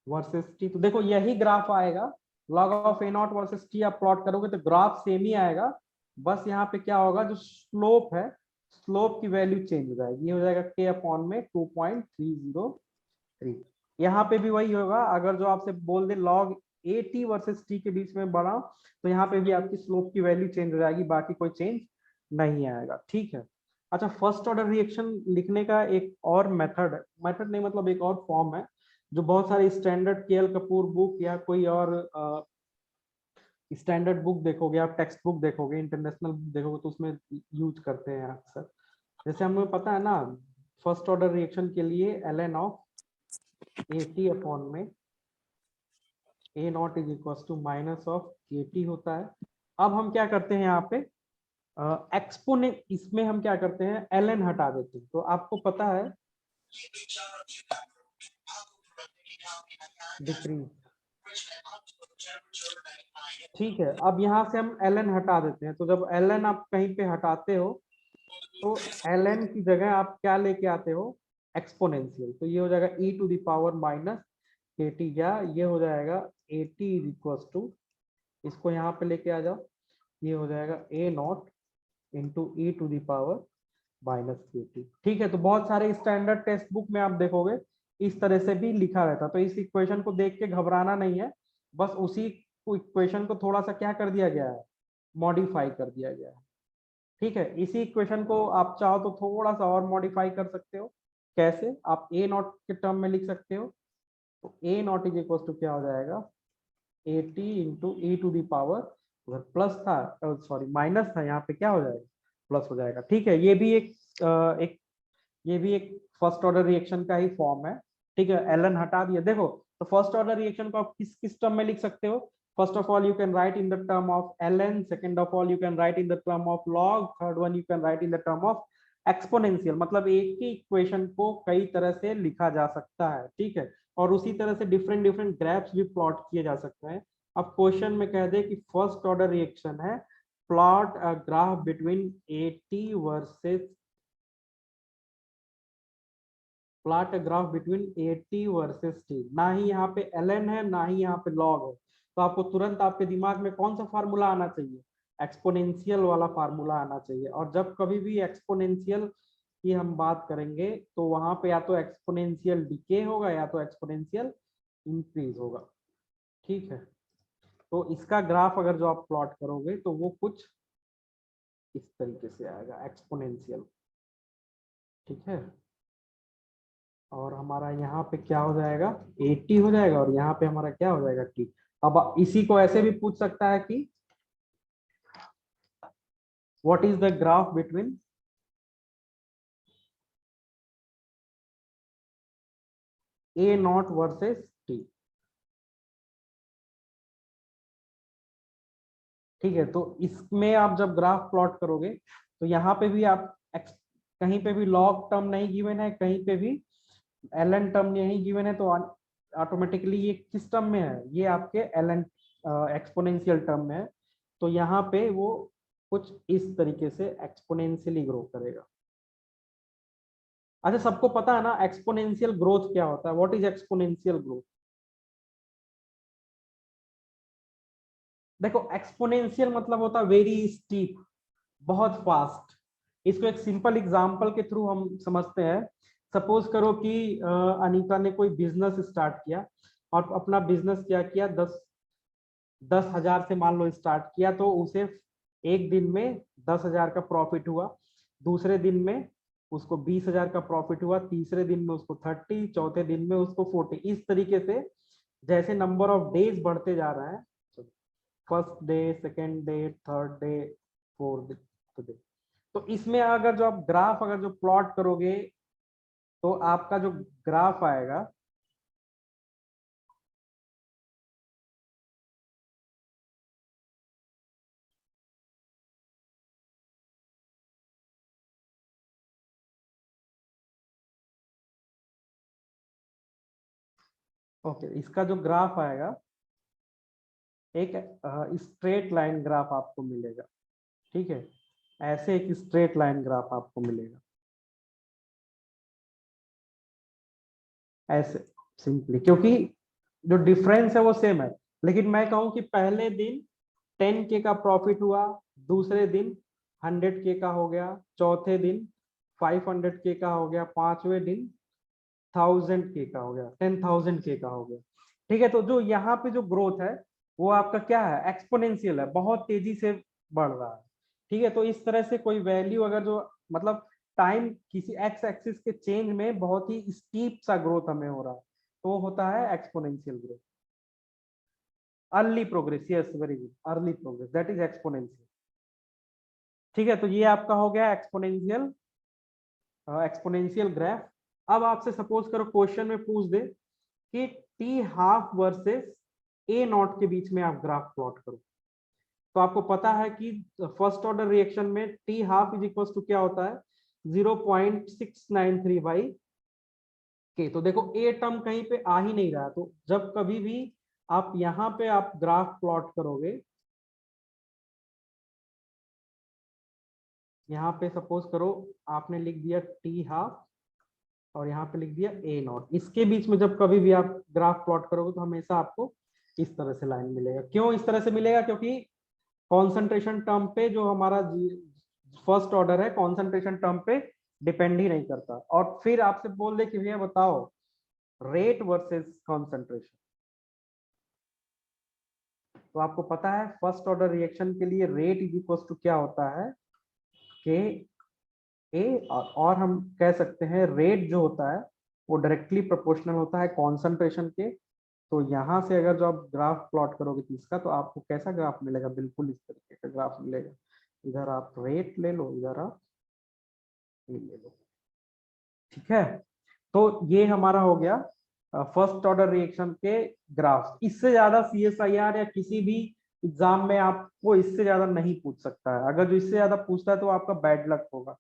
versus t। तो देखो यही ग्राफ आएगा, log of a not versus t आप प्लॉट करोगे तो ग्राफ सेम ही आएगा, बस यहाँ पे क्या होगा, जो स्लोप है, स्लोप की वैल्यू चेंज हो जाएगी, ये हो जाएगा k अपॉन में 2.303। यहाँ पे भी वही होगा, अगर जो आपसे बोल दे log at वर्सेस t के बीच में बढ़ाओ, तो यहाँ पे भी आपकी स्लोप की वैल्यू चेंज हो जाएगी, बाकी कोई चेंज नहीं आएगा। ठीक है। अच्छा, फर्स्ट ऑर्डर रिएक्शन लिखने का एक और मेथड नहीं, मतलब एक और फॉर्म है, जो बहुत सारे स्टैंडर्ड के.एल. कपूर बुक या कोई और स्टैंडर्ड बुक देखोगे, आप टेक्स्ट बुक देखोगे, इंटरनेशनल बुक देखोगे, तो उसमें यूज करते हैं अक्सर। जैसे हमें पता है ना, फर्स्ट ऑर्डर रिएक्शन के लिए ln ऑफ 80 अपॉन में a naught is equal to minus of 80 होता है। अब हम क्या करते हैं यहाँ पे, एक्सपोनेंट, इसमें हम क्या करते हैं, ln हटा देते हैं। तो आपको पता है डिक्रीज, ठीक है। अब यहाँ से हम ln हटा देते हैं, तो जब ln आप कहीं पे हटाते हो, तो ln की जगह आप क्या लेके आते हो, एक्सपोनेंशियल। तो ये हो जाएगा e to the power minus kt, या ये हो जाएगा 80 इज इक्वल टू, इसको यहाँ पे लेके आ जाओ, ये हो जाएगा a naught into E to the power minus kt। ठीक है। तो बहुत सारे स्टैंडर्ड टेक्स्ट बुक में आप देखोगे इस तरह से भी लिखा रहता, तो इस इक्वेशन को देख के घबराना नहीं है, बस उसी इक्वेशन को थोड़ा सा क्या कर दिया गया है, मॉडिफाई कर दिया गया है। ठीक है। इसी इक्वेशन को आप चाहो तो थोड़ा सा और मॉडिफाई कर सकते हो। कैसे, आप ए नॉट के टर्म में लिख सकते हो, तो A naught is equal to क्या हो जाएगा, 80 into E to the power, उधर प्लस था, सॉरी माइनस था, यहाँ पे क्या हो जाएगा, प्लस हो जाएगा। ठीक है। ये भी एक फर्स्ट ऑर्डर रिएक्शन का ही फॉर्म है। ठीक है। ln हटा दिया, देखो, तो फर्स्ट ऑर्डर रिएक्शन को आप किस किस टर्म में लिख सकते हो, first of all you can write in the term of ln, second of all you can write in the term of log, third one you can write in the term of exponential. मतलब एक ही equation को कई तरह से लिखा जा सकता है। ठीक है। और उसी तरह से डिफरेंट डिफरेंट ग्राफ्स भी प्लॉट किए जा सकते हैं। अब क्वेश्चन में कह दे कि फर्स्ट ऑर्डर रिएक्शन है, plot a graph between 80 versus, plot a graph between 80 versus t। ना ही यहाँ पे ln है, ना ही यहाँ पे log है, तो आपको तुरंत आपके दिमाग में कौन सा फार्मूला आना चाहिए, एक्सपोनेंशियल वाला फार्मूला आना चाहिए। और जब कभी भी एक्सपोनेंशियल की हम बात करेंगे, तो वहां पे या तो एक्सपोनेंशियल डिके होगा या तो एक्सपोनेंशियल इंक्रीज होगा। ठीक है। तो इसका ग्राफ अगर जो आप प्लॉट करोगे, तो वो कुछ इस तरीके से आएगा, एक्सपोनेंशियल। ठीक है। और हमारा यहाँ पे क्या हो जाएगा, 80 हो जाएगा, और यहाँ पे हमारा क्या हो जाएगा, t। अब इसी को ऐसे भी पूछ सकता है कि what is the graph between a not versus t। ठीक है। तो इसमें आप जब ग्राफ प्लॉट करोगे, तो यहाँ पे भी आप कहीं पे भी लॉग टर्म नहीं गिवन है, कहीं पे भी ln टर्म नहीं गिवन है, तो ऑटोमेटिकली ये किस टर्म में है, ये आपके ln एक्सपोनेंशियल टर्म में है। तो यहाँ पे वो कुछ इस तरीके से एक्सपोनेंशियली ग्रो करेगा। अच्छा, सबको पता है ना एक्सपोनेंशियल ग्रोथ क्या होता है, व्हाट इज एक्सपोनेंशियल ग्रोथ। देखो, एक्सपोनेंशियल मतलब होता है वेरी स्टीप, बहुत फास्ट। इसको एक सिंपल एग्जांपल के थ्रू हम समझते हैं। सपोज करो कि अनीता ने कोई बिजनेस स्टार्ट किया, और अपना बिजनेस क्या किया, 10,000 से मान लो स्टार्ट किया, तो उसे एक दिन में 10,000 का प्रॉफिट हुआ, दूसरे दिन में उसको 20,000 का प्रॉफिट हुआ, तीसरे दिन में उसको 30, चौथे दिन में उसको 40। इस तरीके से जैसे नंबर ऑफ डेज बढ़ते जा रहे हैं, first day, second day, third day, fourth day, तो इसमें अगर जो आप ग्राफ अगर जो प्लॉट करोगे, तो आपका जो ग्राफ आएगा, ओके, इसका जो ग्राफ आएगा एक स्ट्रेट लाइन ग्राफ आपको मिलेगा, ठीक है, ऐसे एक स्ट्रेट लाइन ग्राफ आपको मिलेगा ऐसे, सिंपली, क्योंकि जो डिफरेंस है वो सेम है। लेकिन मैं कहूँ कि पहले दिन 10K का प्रॉफिट हुआ, दूसरे दिन 100K का हो गया, चौथे दिन 500K का हो गया, पांचवें दिन 1000K का हो गया, 10,000K का हो गया, ठीक है। तो जो यहाँ पे जो ग्रोथ है वो आपका क्या है, एक्सपोनेंशियल है, बहुत तेजी से बढ़ रहा है, ठीक है। तो इस तरह से कोई वैल्यू अगर जो मतलब टाइम किसी एक्स एक्सिस के चेंज में बहुत ही स्टीप सा ग्रोथ हमें हो रहा है, तो होता है exponential growth. Early progress, yes very good, early progress, that is exponential, ठीक है। तो ये आपका हो गया एक्सपोनेंशियल, एक्सपोनेंशियल ग्राफ। अब आपसे सपोज करो क्वेश्चन में पूछ दे कि T half versus A not के बीच में आप ग्राफ प्लॉट करो, तो आपको पता है कि फर्स्ट ऑर्डर रिएक्शन में T half is equal to क्या होता है, 0.693 बाई के। तो देखो ए टर्म कहीं पे आ ही नहीं रहा, तो जब कभी भी आप यहाँ पे आप ग्राफ प्लॉट करोगे, यहाँ पे सपोज करो आपने लिख दिया टी हाफ और यहाँ पे लिख दिया ए नॉट, इसके बीच में जब कभी भी आप ग्राफ प्लॉट करोगे तो हमेशा आपको इस तरह से लाइन मिलेगा। क्यों इस तरह से मिलेगा, क्योंकि कॉन्सेंट्रेशन टर्म पे जो हमारा फर्स्ट ऑर्डर है कॉन्सेंट्रेशन टर्म पे डिपेंड ही नहीं करता। और फिर आपसे बोल दे कि भैया बताओ रेट वर्सेस कॉन्सेंट्रेशन, तो आपको पता है फर्स्ट ऑर्डर रिएक्शन के लिए रेट इज इक्वल टू क्या होता है, के ए, और हम कह सकते हैं रेट जो होता है वो डायरेक्टली प्रोपोर्शनल होता है कॉन्सेंट्रेशन के। तो यहाँ से अगर जो आप ग्राफ प्लॉट करोगे इसका, तो आपको कैसा ग्राफ मिलेगा, बिल्कुल इस तरीके का ग्राफ मिलेगा। इधर आप रेट ले लो, इधर आप ये ले लो, ठीक है। तो ये हमारा हो गया फर्स्ट ऑर्डर रिएक्शन के ग्राफ। इससे ज्यादा CSIR या किसी भी एग्जाम में आपको इससे ज्यादा नहीं पूछ सकता है। अगर जो इससे ज्यादा पूछता है तो आपका बैड लक होगा,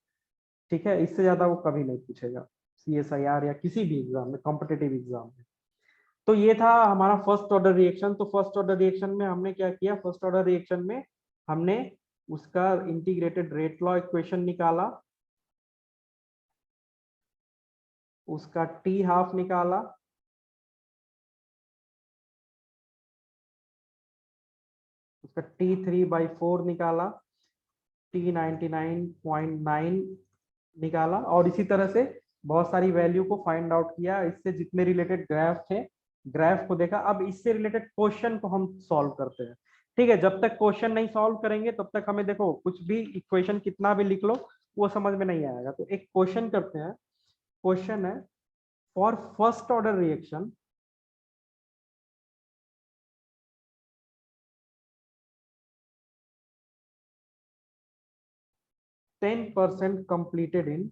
ठीक है। इससे ज्यादा वो कभी नहीं पूछेगा CSIR या किसी भी एग्जाम में, कॉम्पिटेटिव एग्जाम में। तो ये था हमारा फर्स्ट ऑर्डर रिएक्शन। तो फर्स्ट ऑर्डर रिएक्शन में हमने क्या किया, फर्स्ट ऑर्डर रिएक्शन में हमने उसका इंटीग्रेटेड रेट लॉ इक्वेशन निकाला, उसका टी हाफ निकाला, उसका T3/4 निकाला, T99.9 निकाला, और इसी तरह से बहुत सारी वैल्यू को फाइंड आउट किया। इससे जितने रिलेटेड ग्राफ थे, ग्राफ को देखा। अब इससे रिलेटेड क्वेश्चन को हम सॉल्व करते हैं, ठीक है। जब तक क्वेश्चन नहीं सॉल्व करेंगे तब तक हमें देखो कुछ भी इक्वेशन कितना भी लिख लो वो समझ में नहीं आएगा। तो एक क्वेश्चन करते हैं। क्वेश्चन है for first order reaction, %, completed in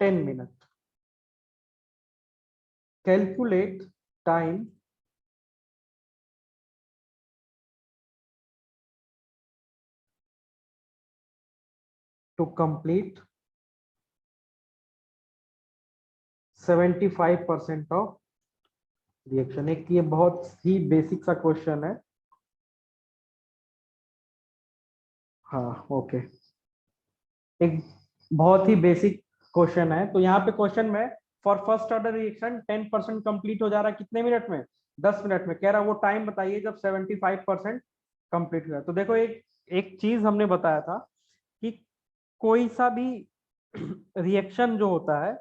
10 minutes. Calculate time to complete 75% of reaction. एक ये बहुत ही बेसिक सा क्वेश्चन है। हाँ ओके, एक बहुत ही बेसिक क्वेश्चन है। तो यहाँ पे क्वेश्चन में for first order reaction 10% complete हो जा रहा है कितने मिनट में, 10 मिनट में। कह रहा है वो टाइम बताइए जब 75% कंप्लीट हुआ। तो देखो एक एक चीज हमने बताया था कि कोई सा भी रिएक्शन जो होता है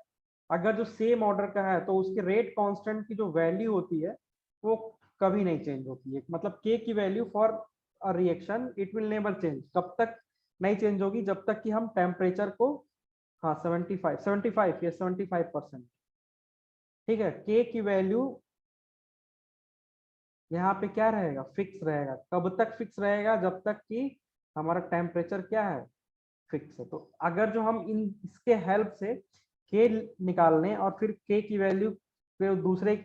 अगर जो सेम ऑर्डर का है तो उसके रेट कांस्टेंट की जो वैल्यू होती है वो कभी नहीं चेंज होती है। मतलब के की value for a reaction it will never change, कब तक नहीं चेंज होगी, जब तक कि हम टेम्परेचर को, हाँ 75 या 75%, ठीक है। के की वैल्यू यहाँ पे क्या रहेगा, फिक्स रहेगा। कब तक फिक्स रहेगा, जब तक कि हमारा टेम्परेचर क्या है, फिक्स है। तो अगर जो हम इन इसके हेल्प से के निकालने और फिर के की वैल्यू पे दूसरे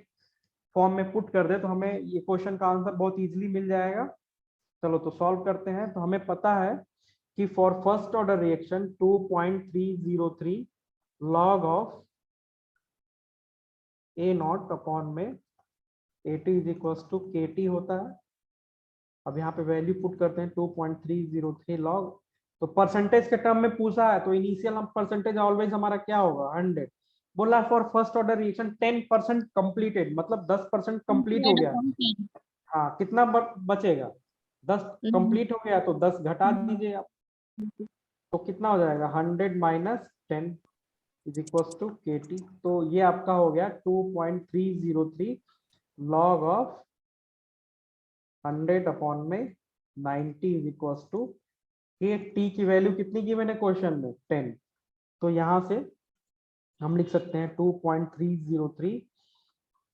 फॉर्म में पुट कर दे तो हमें ये क्वेश्चन का आंसर बहुत इजीली मिल जाएगा। चलो तो सॉल्व करते हैं। तो हमें पता है कि for first order reaction 2.303 log of A naught upon में A T is equal to K T होता है। अब यहाँ पे वैल्यू पुट करते हैं 2.303 लॉग। तो परसेंटेज के टर्म में पूछा है तो इनिशियल हम परसेंटेज ऑलवेज हमारा क्या होगा 100। बोला for first order reaction 10% completed, मतलब 10% कंप्लीट हो गया। हाँ कितना बचेगा, 10 कंप्लीट हो गया तो 10 घटा दीजिए आप, तो कितना हो जाएगा 100 minus 10 is equal to K T. तो ये आपका हो गया 2.303 लॉग ऑफ 100 अपॉन में 90 is equal to K T की वैल्यू कितनी की मैंने क्वेश्चन में 10। तो यहाँ से हम लिख सकते हैं 2.303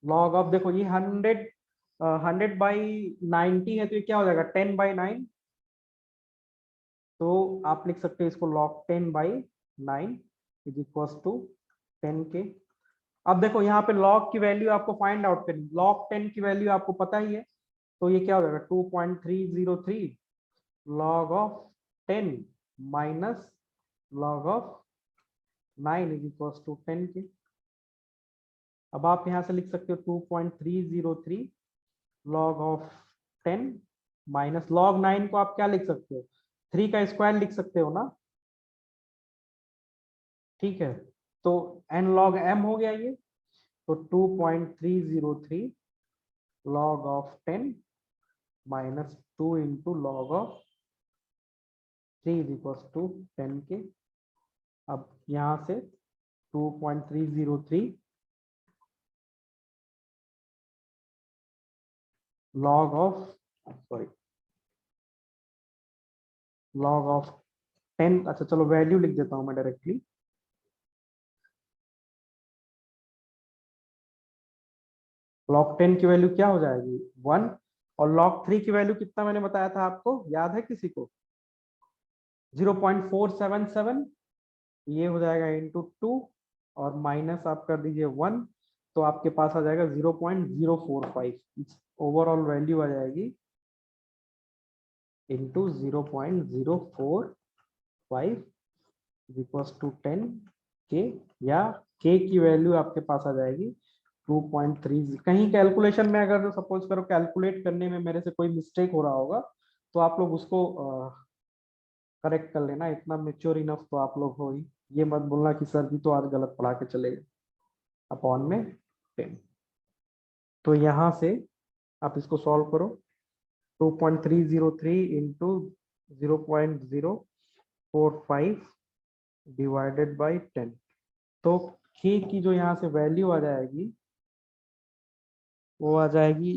लॉग ऑफ, देखो ये 100 बाई 90 है तो ये क्या हो जाएगा 10 बाई 9। तो आप लिख सकते हैं इसको log 10 by 9 is equal to 10 K. अब देखो यहाँ पे लॉग की वैल्यू आपको फाइंड आउट करनी, लॉग 10 की वैल्यू आपको पता ही है, तो ये क्या हो जाएगा 2.303 log of 10 minus log of 9 is equal to 10 K. अब आप यहाँ से लिख सकते हो 2.303 लॉग ऑफ 10 माइनस लॉग 9 को आप क्या लिख सकते हो 3 का स्क्वायर लिख सकते हो ना, ठीक है। तो n log m हो गया ये, तो 2.303 log of 10 minus 2 into log of 3 is equal to 10 K. अब यहाँ से 2.303 log ऑफ log ऑफ 10, अच्छा चलो वैल्यू लिख देता हूं मैं डायरेक्टली। log 10 की वैल्यू क्या हो जाएगी 1, और log 3 की वैल्यू कितना मैंने बताया था आपको, याद है किसी को 0.477, ये हो जाएगा इंटू 2 और माइनस आप कर दीजिए 1, तो आपके पास आ जाएगा 0.045। ओवरऑल वैल्यू आ जाएगी इंटू 0.045 इक्वल्स टू 10 के, या के की वैल्यू आपके पास आ जाएगी 2.3। कहीं कैलकुलेशन में अगर सपोज करो कैलकुलेट करने में मेरे से कोई मिस्टेक हो रहा होगा तो आप लोग उसको करेक्ट कर लेना, इतना मेच्योर इनफ तो आप लोग हो ही, ये मत बोलना कि सर जी तो आज गलत पढ़ा के चले गए। अपॉन में 10, तो यहाँ से आप इसको सॉल्व करो 2.303 इंटू 0.045 डिवाइडेड बाई 10, तो के की जो यहाँ से वैल्यू आ जाएगी वो आ जाएगी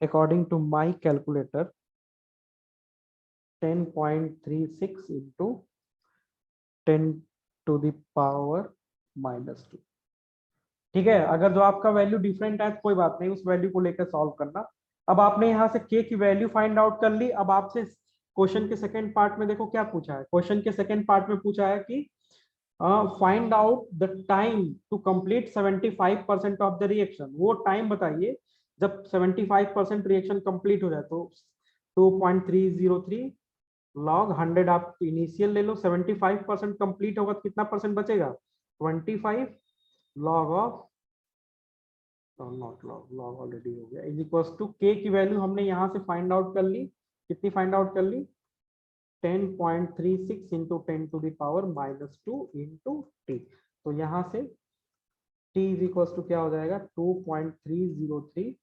according to my calculator 10.36 into 10 to the power minus 2। ठीक है, अगर जो आपका वैल्यू डिफरेंट है तो कोई बात नहीं, उस वैल्यू को लेकर सॉल्व करना। अब आपने यहाँ से के की वैल्यू फाइंड आउट कर ली। अब आपसे क्वेश्चन के सेकंड पार्ट में देखो क्या पूछा है, क्वेश्चन के सेकंड पार्ट में पूछा है कि find out the time to complete 75% of the reaction. वो टाइम बताइए जब 75% रिएक्शन कंप्लीट हो जाए। तो 2.303 लॉग 100 आप इनिशियल ले लो, 75% कंप्लीट होगा तो कितना परसेंट बचेगा 25 log of not log, log already हो गया, इज इक्वल टू के की वैल्यू हमने यहाँ से फाइंड आउट कर ली। कितनी फाइंड आउट कर ली 10.36 into 10 to the power minus 2 into T. तो यहाँ से t इज इक्वल टू क्या हो जाएगा 2.303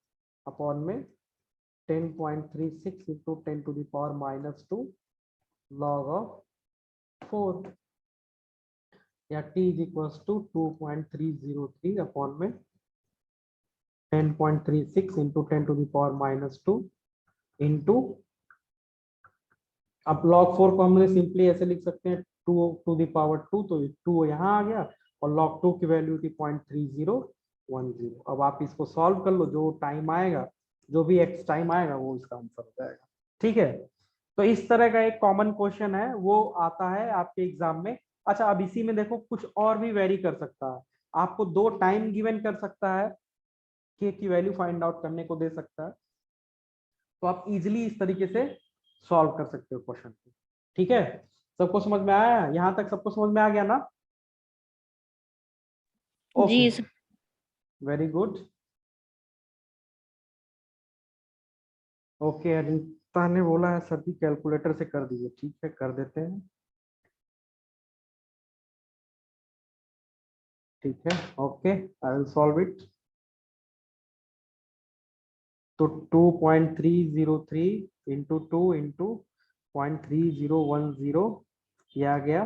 अपॉन में 10.36 into 10 to the power minus 2 log of 4, या t is equal to 2.303 upon में 10.36 into 10 to the power minus 2 into, अब log 4 को हमने सिंपली ऐसे लिख सकते हैं 2 टू द पावर 2, तो 2 यहाँ आ गया और log 2 की वैल्यू थी 0.3010। अब आप इसको सॉल्व कर लो, जो टाइम आएगा, जो भी x टाइम आएगा वो इसका आंसर हो जाएगा। ठीक है, तो इस तरह का एक कॉमन क्वेश्चन है वो आता है आपके एग्जाम में। अच्छा, अब इसी में देखो कुछ और भी वेरी कर सकता है, आपको 2 टाइम गिवन कर सकता है, के की वैल्यू फाइंड आउट करने को दे सकता है, तो आप इजिली इस तरीके से सॉल्व कर सकते हो क्वेश्चन को। ठीक है, सबको समझ में आया, यहाँ तक सबको समझ में आ गया ना? ओके, जी वेरी गुड। ओके, अनिता ने बोला है सर की कैलकुलेटर से कर दीजिए, ठीक है कर देते हैं। ठीक है, okay, I will solve it. तो 2.303 इंटू 2 इंटू 0.3010, ये आ गया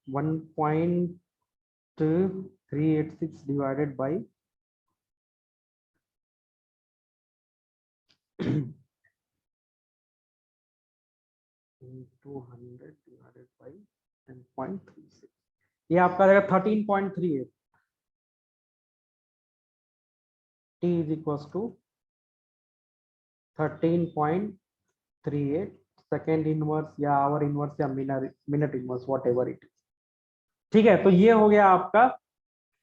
1.386 डिवाइडेड बाई 200 डिवाइडेड बाई 10.36, ये आपका रहेगा 13.38। T is equals to 13.38 second inverse या आवर इनवर्स या minute inverse, what ever it. ठीक है, तो ये हो गया आपका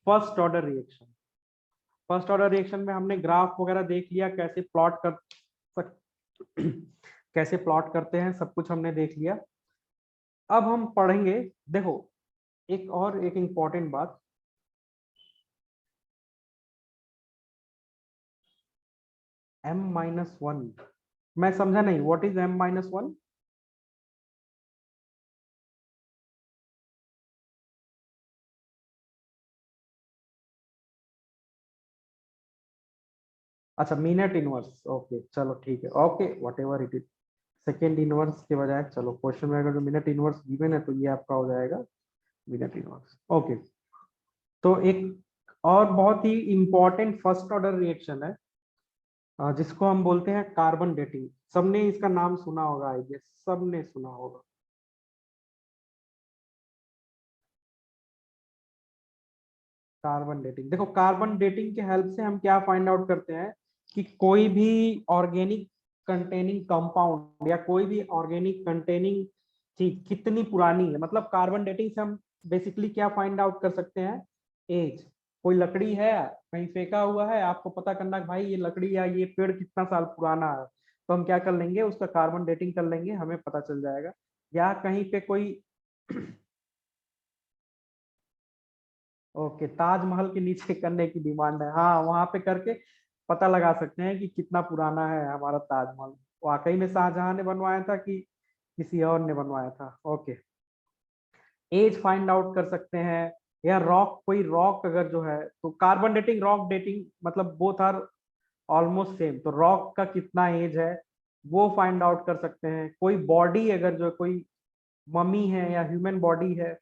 first order reaction. First order reaction में हमने ग्राफ वगैरह देख लिया, कैसे प्लॉट कर कैसे प्लॉट करते हैं, सब कुछ हमने देख लिया। अब हम पढ़ेंगे, देखो एक इंपॉर्टेंट बात, M-1, मैं समझा नहीं, व्हाट इज M-1? अच्छा, मिनट इनवर्स, ओके चलो ठीक है, okay what ever it is. Second inverse के बजाय, चलो क्वेश्चन में अगर जो मिनट इनवर्स गिवन है तो ये आपका हो जाएगा मिनट इनवर्स। ओके, तो एक और बहुत ही इंपॉर्टेंट फर्स्ट ऑर्डर रिएक्शन है, जिसको हम बोलते हैं कार्बन डेटिंग। सबने इसका नाम सुना होगा, आई गेस सबने सुना होगा। कार्बन डेटिंग, देखो कार्बन डेटिंग के हेल्प से हम क्या फाइंड आउट करते हैं कि कोई भी ऑर्गेनिक कंटेनिंग कंपाउंड या कोई भी ऑर्गेनिक कंटेनिंग चीज कितनी पुरानी है। मतलब कार्बन डेटिंग से हम बेसिकली क्या फाइंड आउट कर सकते हैं, एज। कोई लकड़ी है कहीं फेंका हुआ है, आपको पता करना है भाई ये लकड़ी या ये पेड़ कितना साल पुराना है, तो हम क्या कर लेंगे, उसका कार्बन डेटिंग कर लेंगे, हमें पता चल जाएगा। या कहीं पे कोई ओके, ताजमहल के नीचे करने की डिमांड है, हाँ वहां पे करके पता लगा सकते हैं कि कितना पुराना है हमारा ताजमहल, वाकई में शाहजहां ने बनवाया था कि किसी और ने बनवाया था। ओके, एज फाइंड आउट कर सकते हैं, या रॉक, कोई रॉक अगर जो है, तो कार्बन डेटिंग रॉक डेटिंग मतलब बोथ आर ऑलमोस्ट सेम, तो रॉक का कितना एज है वो फाइंड आउट कर सकते हैं। कोई बॉडी अगर जो कोई मम्मी है या ह्यूमन बॉडी है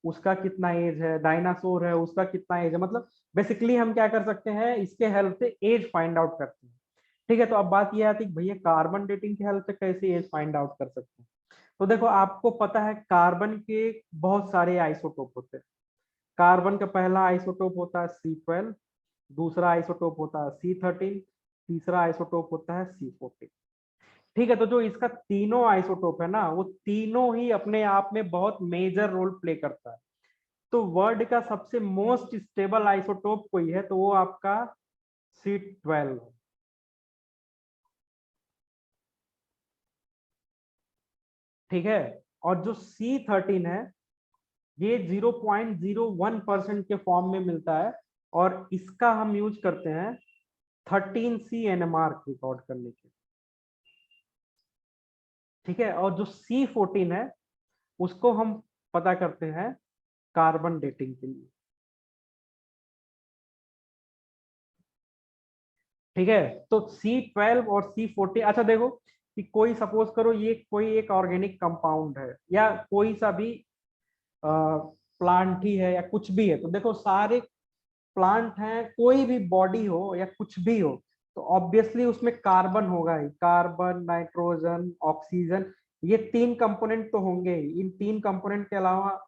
उसका कितना एज है, डायनासोर है उसका कितना एज है, मतलब बेसिकली हम क्या कर सकते हैं, इसके हेल्प से एज फाइंड आउट करते हैं। ठीक है, तो अब बात यह आती है भैया कार्बन डेटिंग के हेल्प से कैसे एज फाइंड आउट कर सकते हैं। तो देखो आपको पता है कार्बन के बहुत सारे आइसोटोप होते हैं। कार्बन का पहला आइसोटोप होता है C12, दूसरा आइसोटोप होता है C13, तीसरा आइसोटोप होता है C14। ठीक है, तो जो इसका तीनों आइसोटोप है ना, वो तीनों ही अपने आप में बहुत मेजर रोल प्ले करता है। तो वर्ल्ड का सबसे मोस्ट स्टेबल आइसोटोप कोई है तो वो आपका C12 है। ठीक है, और जो C13 है ये 0.01% के फॉर्म में मिलता है, और इसका हम यूज करते हैं 13C NMR रिकॉर्ड करने के। ठीक है, और जो C14 है उसको हम पता करते हैं कार्बन डेटिंग के लिए। ठीक है, तो C12 और C14, अच्छा देखो कि कोई सपोज करो ये कोई एक ऑर्गेनिक कंपाउंड है या कोई सा भी प्लांट ही है या कुछ भी है, तो देखो सारे प्लांट हैं, कोई भी बॉडी हो या कुछ भी हो, तो ऑब्वियसली उसमें कार्बन होगा ही, कार्बन, नाइट्रोजन, ऑक्सीजन, ये तीन कंपोनेंट तो होंगे ही। इन तीन कंपोनेंट के अलावा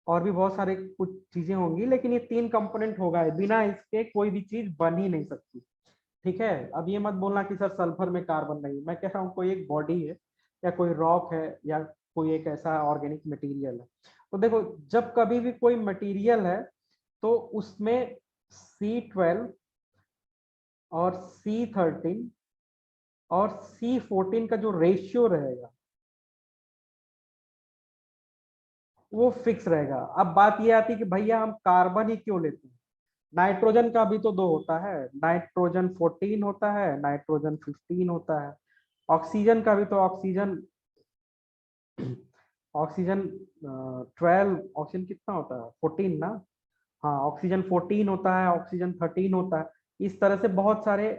और भी बहुत सारे कुछ चीजें होंगी, लेकिन ये तीन कंपोनेंट होगा ही, बिना इसके कोई भी चीज बन ही नहीं सकती। ठीक है, अब ये मत बोलना कि सर सल्फर में कार्बन नहीं, मैं कह रहा हूँ कोई एक बॉडी है या कोई रॉक है या कोई एक ऐसा ऑर्गेनिक मटेरियल है। तो देखो जब कभी भी कोई मटेरियल है तो उसमें C12 और C13 और C14 का जो रेशियो रहेगा वो फिक्स रहेगा। अब बात ये आती है कि भैया हम कार्बन ही क्यों लेते हैं, नाइट्रोजन का भी तो 2 होता है, नाइट्रोजन 14 होता है, नाइट्रोजन 15 होता है। ऑक्सीजन का भी तो ऑक्सीजन ऑक्सीजन 12, ऑक्सीजन कितना होता है 14 ना। हाँ ऑक्सीजन 14 होता है, ऑक्सीजन 13 होता है। इस तरह से बहुत सारे।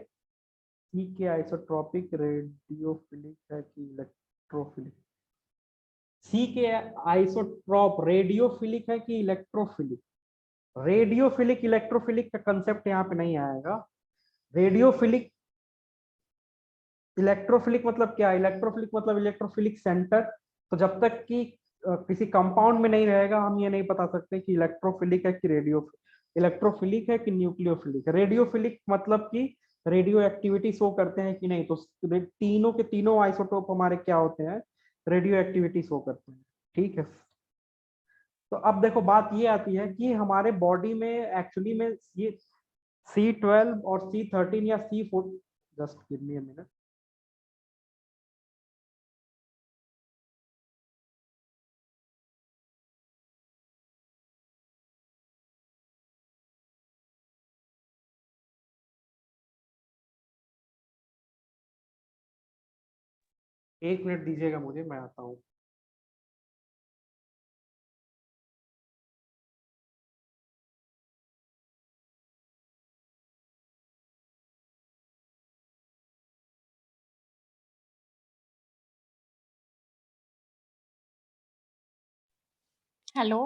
सी के आइसोट्रोपिक रेडियोफिलिक है कि इलेक्ट्रोफिलिक? सी के आइसोट्रोप रेडियोफिलिक है कि इलेक्ट्रोफिलिक? रेडियोफिलिक इलेक्ट्रोफिलिक का कंसेप्ट यहाँ पे नहीं आएगा। रेडियोफिलिक इलेक्ट्रोफिलिक मतलब क्या? इलेक्ट्रोफिलिक मतलब इलेक्ट्रोफिलिक सेंटर। तो जब तक कि किसी कंपाउंड में नहीं रहेगा हम ये नहीं बता सकते कि इलेक्ट्रोफिलिक है कि इलेक्ट्रोफिलिक है कि न्यूक्लियोफिलिक है। रेडियोफिलिक मतलब कि रेडियो एक्टिविटी शो करते हैं कि नहीं। तो तीनों के तीनों आइसोटोप हमारे क्या होते हैं? रेडियो एक्टिविटी शो करते हैं। ठीक है। तो अब देखो बात ये आती है कि हमारे बॉडी में एक्चुअली में ये C12 और C13 या C4, just give me a minute. एक मिनट दीजिएगा मुझे, मैं आता हूँ। Hello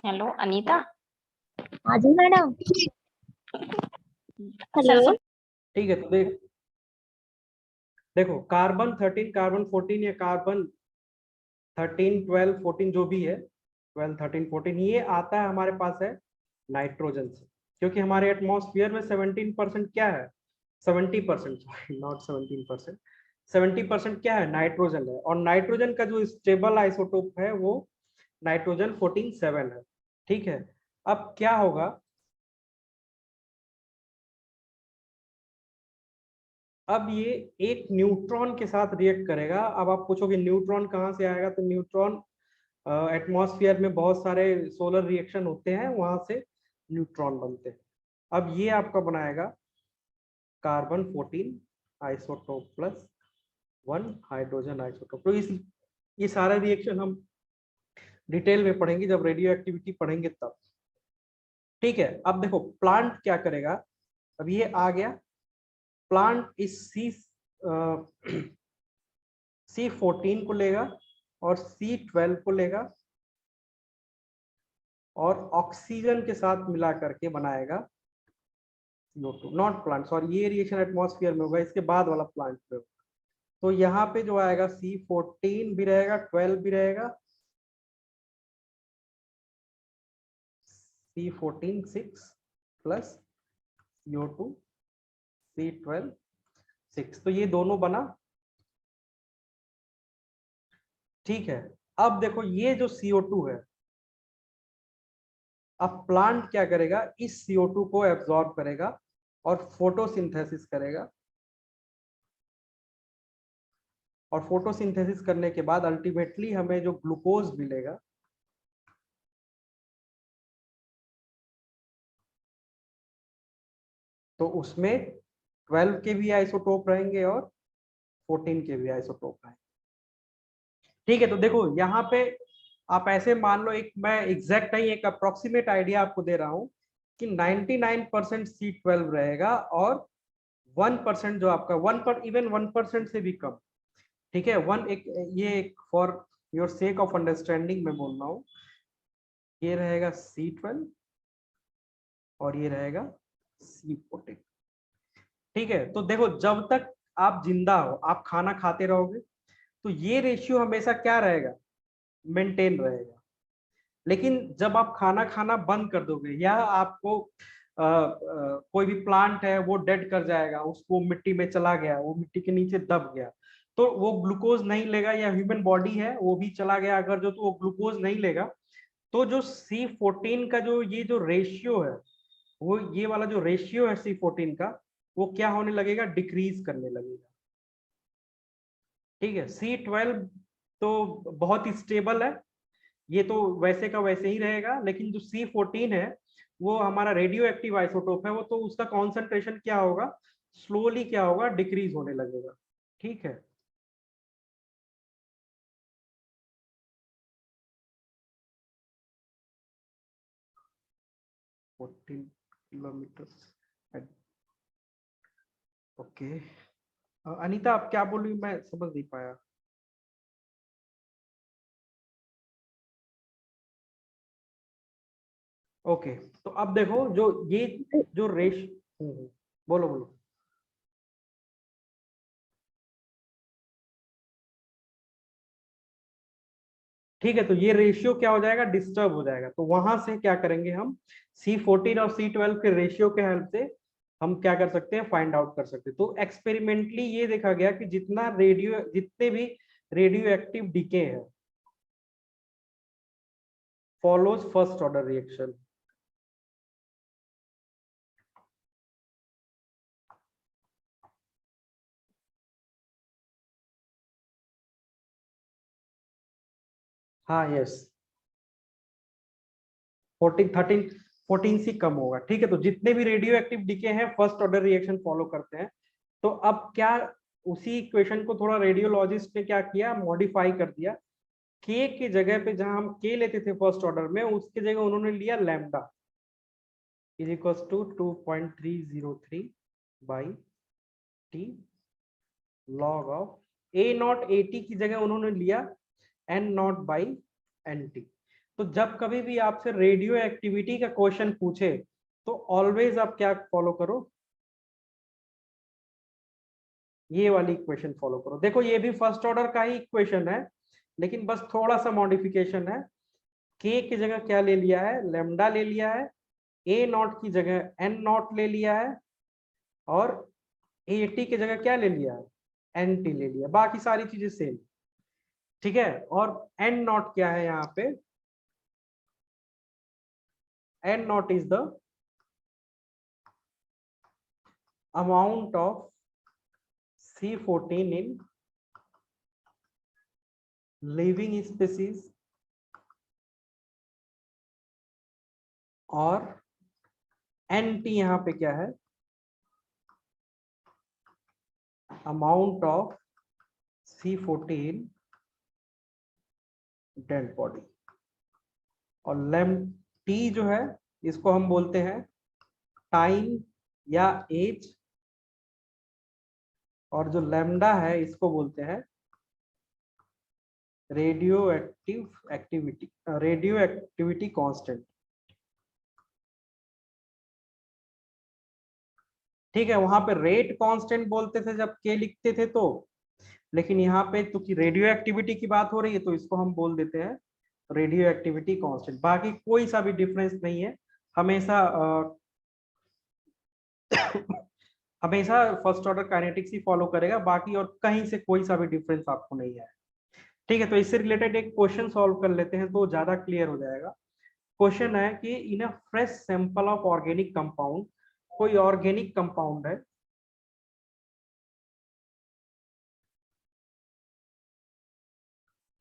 hello Anita. हाँ जी मैडम। हेलो। सर ठीक है। तो देखो कार्बन 13, कार्बन 14 या कार्बन 13, 12, 14 जो भी है, 12, 13, 14 ये आता है हमारे पास है नाइट्रोजन से। क्योंकि हमारे एटमॉस्फेयर में 17% क्या है? 70%, सॉरी नॉट 17%, 70% क्या है? नाइट्रोजन है। और नाइट्रोजन का जो स्टेबल आइसोटोप है वो नाइट्रोजन 14, 7 है। ठीक है। अब क्या होगा? अब ये एक न्यूट्रॉन के साथ रिएक्ट करेगा। अब आप पूछोगे न्यूट्रॉन कहाँ से आएगा? तो न्यूट्रॉन एटमॉस्फेयर में बहुत सारे सोलर रिएक्शन होते हैं, वहां से न्यूट्रॉन बनते हैं। अब ये आपका बनाएगा carbon 14 isotope plus 1 hydrogen isotope. तो इस ये सारा रिएक्शन हम डिटेल में पढ़ेंगे जब रेडियो एक्टिविटी पढ़ेंगे तब। ठीक है। अब देखो प्लांट क्या करेगा। अब ये आ गया प्लांट इस C14 को लेगा और C12 को लेगा और ऑक्सीजन के साथ मिला करके बनाएगा CO2। नॉट प्लांट, सॉरी, ये रिएक्शन एटमॉस्फेयर में होगा, इसके बाद वाला प्लांट में होगा। तो यहाँ पे जो आएगा C14 भी रहेगा, 12 भी रहेगा, C14 6 प्लस CO2 C12 6। तो ये दोनों बना। ठीक है। अब देखो ये जो CO2 है, अब प्लांट क्या करेगा? इस CO2 को एब्जॉर्ब करेगा और फोटोसिंथेसिस करेगा। और फोटोसिंथेसिस करने के बाद अल्टीमेटली हमें जो ग्लूकोज मिलेगा तो उसमें 12 के भी आइसोटोप रहेंगे और 14 के भी आइसोटोप रहेंगे। ठीक है। तो देखो यहाँ पे आप ऐसे मान लो, एक मैं एग्जैक्ट नहीं, एक अप्रोक्सीमेट आइडिया आपको दे रहा हूँ कि 99% C12 रहेगा और 1% जो आपका 1% से भी कम। ठीक है। ये एक for your sake of understanding मैं बोल रहा हूँ, ये रहेगा C12 और ये रहेगा C14। ठीक है। तो देखो जब तक आप जिंदा हो, आप खाना खाते रहोगे, तो ये रेशियो हमेशा क्या रहेगा? मेंटेन रहेगा। लेकिन जब आप खाना खाना बंद कर दोगे या आपको कोई भी प्लांट है वो डेड कर जाएगा, उसको मिट्टी में चला गया, वो मिट्टी के नीचे दब गया, तो वो ग्लूकोज नहीं लेगा, या ह्यूमन बॉडी है वो भी चला गया अगर जो, तो वो ग्लूकोज नहीं लेगा। तो जो C14 का जो ये जो रेशियो है, वो ये वाला जो रेशियो है C14 का, वो क्या होने लगेगा? डिक्रीज करने लगेगा। ठीक है। C12 तो बहुत ही स्टेबल है, ये तो वैसे का वैसे ही रहेगा, लेकिन जो C14 है वो हमारा रेडियो एक्टिव आइसोटोप है, वो तो उसका कॉन्सेंट्रेशन क्या होगा, स्लोली क्या होगा, डिक्रीज होने लगेगा। ठीक है, किलोमीटर। ओके, अनीता आप क्या बोल रही, मैं समझ नहीं पाया। ओके, तो अब देखो जो ये जो बोलो बोलो। ठीक है, तो ये रेशियो क्या हो जाएगा, डिस्टर्ब हो जाएगा। तो वहां से क्या करेंगे हम, C14 और C12 के रेशियो के हेल्प से हम क्या कर सकते हैं, फाइंड आउट कर सकते हैं। तो एक्सपेरिमेंटली ये देखा गया कि जितने भी रेडियो एक्टिव डीके है फॉलोज फर्स्ट ऑर्डर रिएक्शन। हाँ यस, 14 से कम होगा। ठीक है, तो जितने भी रेडियो एक्टिव डीके हैं फर्स्ट ऑर्डर रिएक्शन फॉलो करते हैं। तो अब क्या, उसी इक्वेशन को थोड़ा रेडियोलॉजिस्ट ने क्या किया, मॉडिफाई कर दिया। के की जगह पे, जहां हम के लेते थे फर्स्ट ऑर्डर में, उसकी जगह उन्होंने लिया lambda is equal to 2.303 by T log of A naught A T की जगह उन्होंने लिया N naught by N T. तो जब कभी भी आपसे रेडियो एक्टिविटी का क्वेश्चन पूछे तो ऑलवेज आप क्या फॉलो करो, ये वाली इक्वेशन फॉलो करो। देखो ये भी फर्स्ट ऑर्डर का ही इक्वेशन है, लेकिन बस थोड़ा सा मॉडिफिकेशन है। के की जगह क्या ले लिया है, लेमडा ले लिया है, ए नॉट की जगह एन नॉट ले लिया है, और ए टी की जगह क्या ले लिया है, एन टी ले लिया, बाकी सारी चीजें सेम। ठीक है, और एन नॉट क्या है यहाँ पे, N naught is the amount of C14 in living species, और NT यहाँ पे क्या है, amount of C14 dead body. और लेम टी जो है इसको हम बोलते हैं टाइम या एज, और जो लैम्डा है इसको बोलते हैं रेडियो एक्टिविटी कांस्टेंट। ठीक है, वहां पे रेट कांस्टेंट बोलते थे जब के लिखते थे तो, लेकिन यहाँ पे क्योंकि रेडियो एक्टिविटी की बात हो रही है तो इसको हम बोल देते हैं रेडियो एक्टिविटी कांस्टेंट। बाकी कोई सा भी डिफरेंस नहीं है, हमेशा हमेशा फर्स्ट ऑर्डर काइनेटिक्स ही फॉलो करेगा, बाकी और कहीं से कोई सा भी डिफरेंस आपको नहीं है। ठीक है, तो इससे रिलेटेड एक क्वेश्चन सॉल्व कर लेते हैं तो ज्यादा क्लियर हो जाएगा। क्वेश्चन है कि in a fresh sample of organic compound, कोई ऑर्गेनिक कंपाउंड है,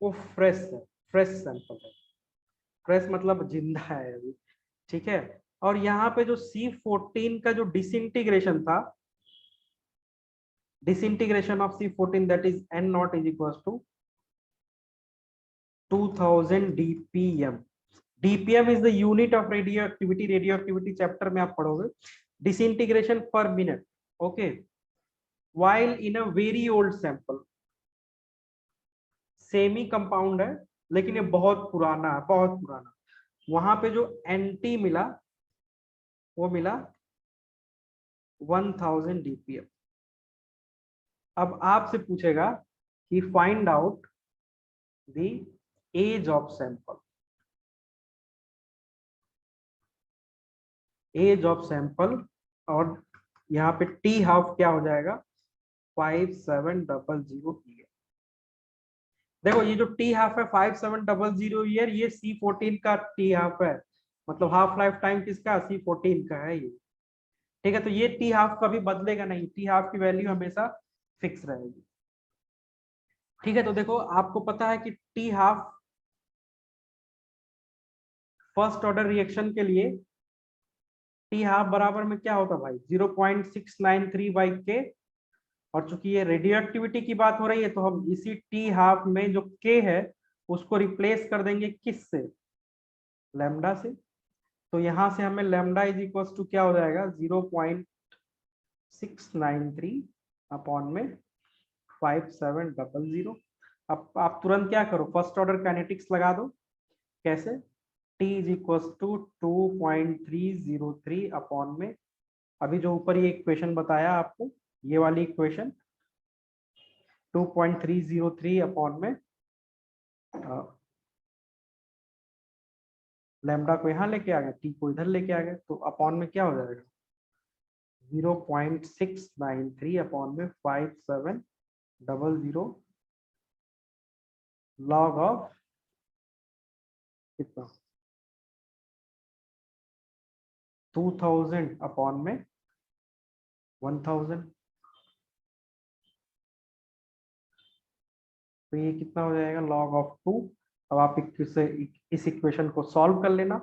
वो फ्रेश सैंपल है, फ्रेश मतलब जिंदा है अभी। ठीक है, और यहाँ पे जो C14 का जो डिसइंटीग्रेशन था, disintegration of C14 that is N naught is equals to 2000 dpm. dpm is the unit of radioactivity, radioactivity chapter में आप पढ़ोगे, disintegration per minute. Okay, while in a very old sample, semi compound है लेकिन ये बहुत पुराना है, बहुत पुराना, वहां पे जो एंटी मिला वो मिला 1000 dpm। अब आपसे पूछेगा कि find out the age of sample, age of sample, और यहाँ पे टी हाफ क्या हो जाएगा 5700 ईयर। देखो ये जो टी हाफ है 5700 ईयर, ये C14 का टी हाफ है, मतलब हाफ लाइफ टाइम किसका, C14 का है ये। ठीक है, तो ये टी हाफ कभी बदलेगा नहीं, टी हाफ की वैल्यू हमेशा फिक्स रहेगी। ठीक है, तो देखो आपको पता है कि T half first order reaction के लिए टी हाफ बराबर में क्या होता भाई 0.693 बाई के, और चूंकि ये रेडियो एक्टिविटी की बात हो रही है तो हम इसी टी हाफ में जो के है उसको रिप्लेस कर देंगे किस से, लैम्डा से। तो यहां से हमें लैम्डा इज इक्वल टू क्या हो जाएगा 0.693 अपॉन में 5700। अब आप तुरंत क्या करो, फर्स्ट ऑर्डर काइनेटिक्स लगा दो। कैसे, t is equal to 2.303 upon में, अभी जो ऊपर ये इक्वेशन बताया आपको, ये वाली इक्वेशन 2.303 अपॉन में लैम्डा को यहाँ लेके आ गए, टी को इधर लेके आ गए, तो अपॉन में क्या हो जाएगा 0.693 अपॉन में 5700 लॉग ऑफ कितना 2000 अपॉन में 1000। तो ये कितना हो जाएगा लॉग ऑफ 2। अब आप इस इक्वेशन को सॉल्व कर लेना।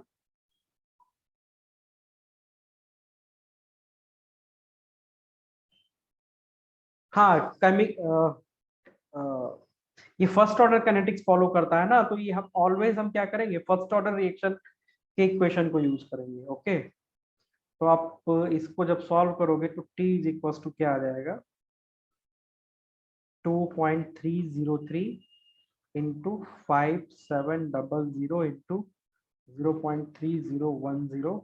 हाँ केमिक ये फर्स्ट ऑर्डर काइनेटिक्स फॉलो करता है ना, तो ये हम ऑलवेज हम क्या करेंगे, फर्स्ट ऑर्डर रिएक्शन के इक्वेशन को यूज करेंगे। ओके, तो आप इसको जब सॉल्व करोगे तो t इज इक्वल टू क्या आ जाएगा 2.303 इंटू 5700 इंटू 0.3010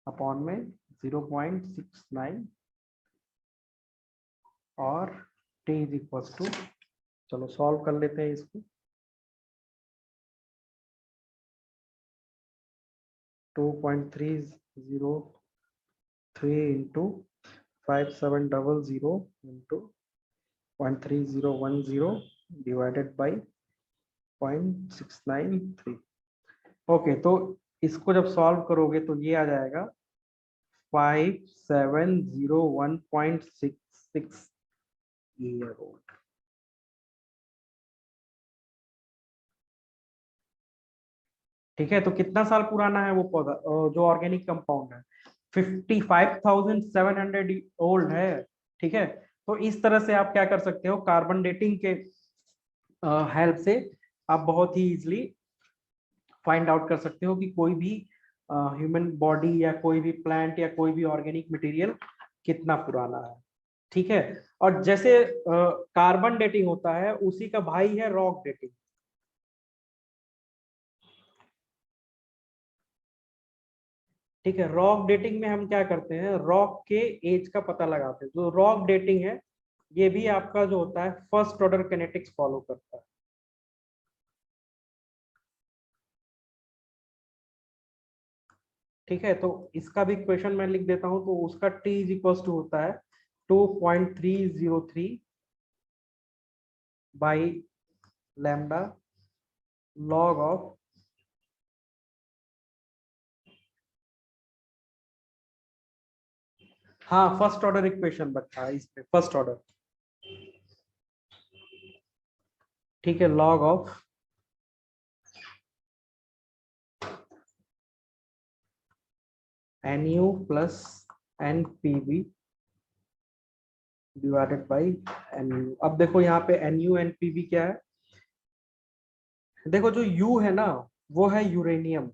अपॉन में 0.69 और t इज इक्वल टू, चलो सॉल्व कर लेते हैं इसको। 2.303 into 5700 into 0.3010 divided by 0.693। Okay, तो इसको जब सॉल्व करोगे तो ये आ जाएगा 5701.66 ईयर ओल्ड। ठीक है, तो कितना साल पुराना है वो पौधा, जो ऑर्गेनिक कंपाउंड है 55,700 ओल्ड है। ठीक है, तो इस तरह से आप क्या कर सकते हो, कार्बन डेटिंग के हेल्प से आप बहुत ही इजीली फाइंड आउट कर सकते हो कि कोई भी ह्यूमन बॉडी या कोई भी प्लांट या कोई भी ऑर्गेनिक मटेरियल कितना पुराना है। ठीक है, और जैसे कार्बन डेटिंग होता है उसी का भाई है रॉक डेटिंग। ठीक है, रॉक डेटिंग में हम क्या करते हैं, रॉक के एज का पता लगाते हैं। जो रॉक डेटिंग है ये भी आपका जो होता है फर्स्ट ऑर्डर काइनेटिक्स फॉलो करता है। ठीक है, तो इसका भी क्वेश्चन मैं लिख देता हूं, तो उसका t इज इक्वल टू होता है 2.303 बाई लैम्डा लॉग ऑफ, हाँ फर्स्ट ऑर्डर इक्वेशन रखा है इसमें, फर्स्ट ऑर्डर। ठीक है, log of NU plus NPV divided by NU। अब देखो यहाँ पे NU NPV क्या है, देखो जो U है ना वो है यूरेनियम।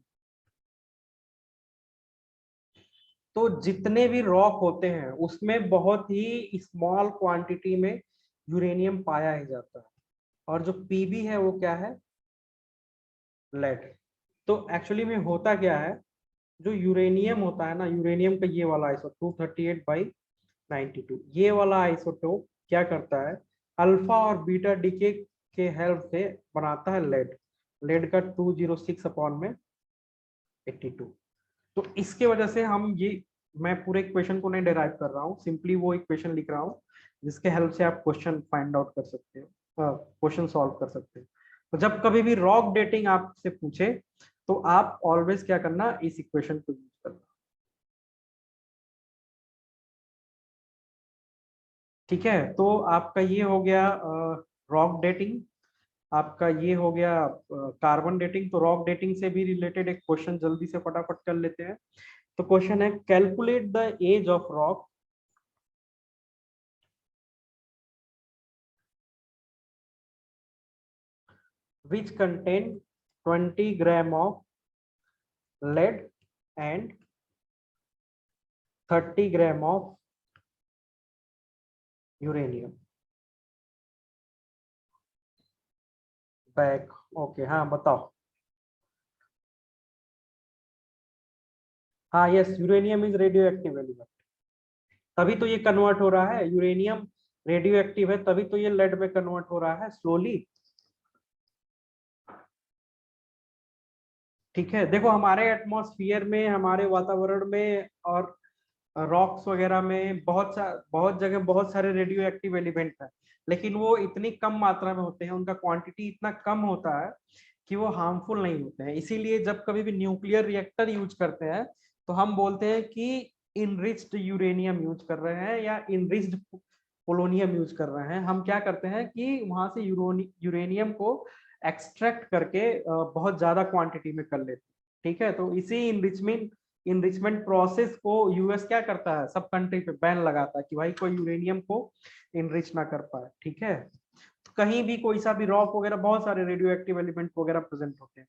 तो जितने भी रॉक होते हैं उसमें बहुत ही स्मॉल क्वांटिटी में यूरेनियम पाया ही जाता है, और जो पीबी है वो क्या है, लेड। तो एक्चुअली में होता क्या है, जो यूरेनियम होता है ना, यूरेनियम का ये वाला आइसोटोप 238/92, ये वाला आइसोटोप क्या करता है, अल्फा और बीटा डीके के हेल्प से बनाता है लेड। लेड का 206 अपॉन में 82। तो इसके वजह से हम ये, मैं पूरे इक्वेशन को नहीं डिराइव कर रहा हूँ, सिंपली वो इक्वेशन लिख रहा हूँ जिसके हेल्प से आप क्वेश्चन फाइंड आउट कर सकते हो, क्वेश्चन सॉल्व कर सकते हो। तो जब कभी भी रॉक डेटिंग आपसे पूछे तो आप ऑलवेज क्या करना, इस इक्वेशन को यूज करना। ठीक है, तो आपका ये हो गया रॉक डेटिंग। आपका ये हो गया कार्बन डेटिंग। तो रॉक डेटिंग से भी रिलेटेड एक क्वेश्चन जल्दी से फटाफट कर लेते हैं। तो क्वेश्चन है calculate the age of rock which contain 20 gram of lead and 30 gram of uranium back. Okay, हाँ बताओ। हाँ yes, uranium is radio active element, तभी तो ये कन्वर्ट हो रहा है। यूरेनियम रेडियो एक्टिव है, तभी तो ये लेड में कन्वर्ट हो रहा है स्लोली। ठीक है, देखो हमारे एटमॉस्फेयर में, हमारे वातावरण में और रॉक्स वगैरह में बहुत जगह बहुत सारे रेडियो एक्टिव एलिमेंट है, लेकिन वो इतनी कम मात्रा में होते हैं, उनका क्वांटिटी इतना कम होता है कि वो हार्मफुल नहीं होते हैं। इसीलिए जब कभी भी न्यूक्लियर रिएक्टर यूज करते हैं तो हम बोलते हैं कि इनरिच्ड यूरेनियम यूज कर रहे हैं या इनरिच्ड पोलोनियम यूज कर रहे हैं। हम क्या करते हैं कि वहां से यूरेनियम को एक्सट्रैक्ट करके बहुत ज्यादा क्वांटिटी में कर लेते हैं। ठीक है, तो इसी इनरिचमेंट प्रोसेस को यूएस क्या करता है, सब कंट्री पे बैन लगाता है कि भाई कोई यूरेनियम को इनरिच ना कर पाए। ठीक है, तो कहीं भी कोई सा भी रॉक वगैरह बहुत सारे रेडियो एक्टिव एलिमेंट वगैरह प्रेजेंट होते हैं।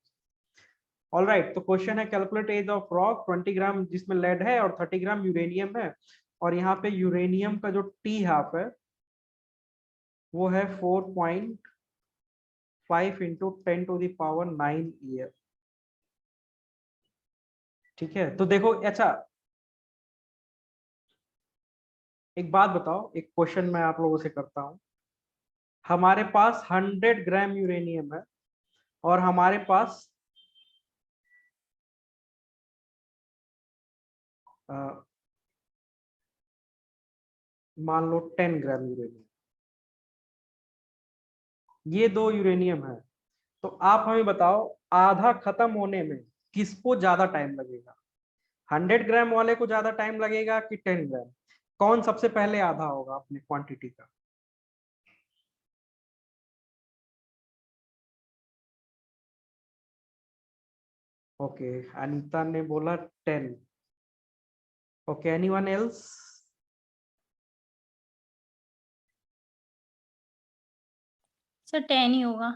ऑल राइट, तो क्वेश्चन है कैलकुलेट एज ऑफ रॉक 20 ग्राम जिसमें लेड है और 30 ग्राम यूरेनियम है, और यहाँ पे यूरेनियम का जो टी हाफ है वो है 4.5 इंटू 10⁹ ईयर। ठीक है, तो देखो अच्छा एक बात बताओ, एक क्वेश्चन मैं आप लोगों से करता हूं। हमारे पास 100 ग्राम यूरेनियम है और हमारे पास मान लो 10 ग्राम यूरेनियम, ये दो यूरेनियम है। तो आप हमें बताओ आधा खत्म होने में किसको ज्यादा टाइम लगेगा, 100 ग्राम वाले को ज्यादा टाइम लगेगा कि 10 ग्राम? कौन सबसे पहले आधा होगा अपने क्वांटिटी का? ओके, अनीता ने बोला 10। Okay, anyone else? सर 10 ही होगा।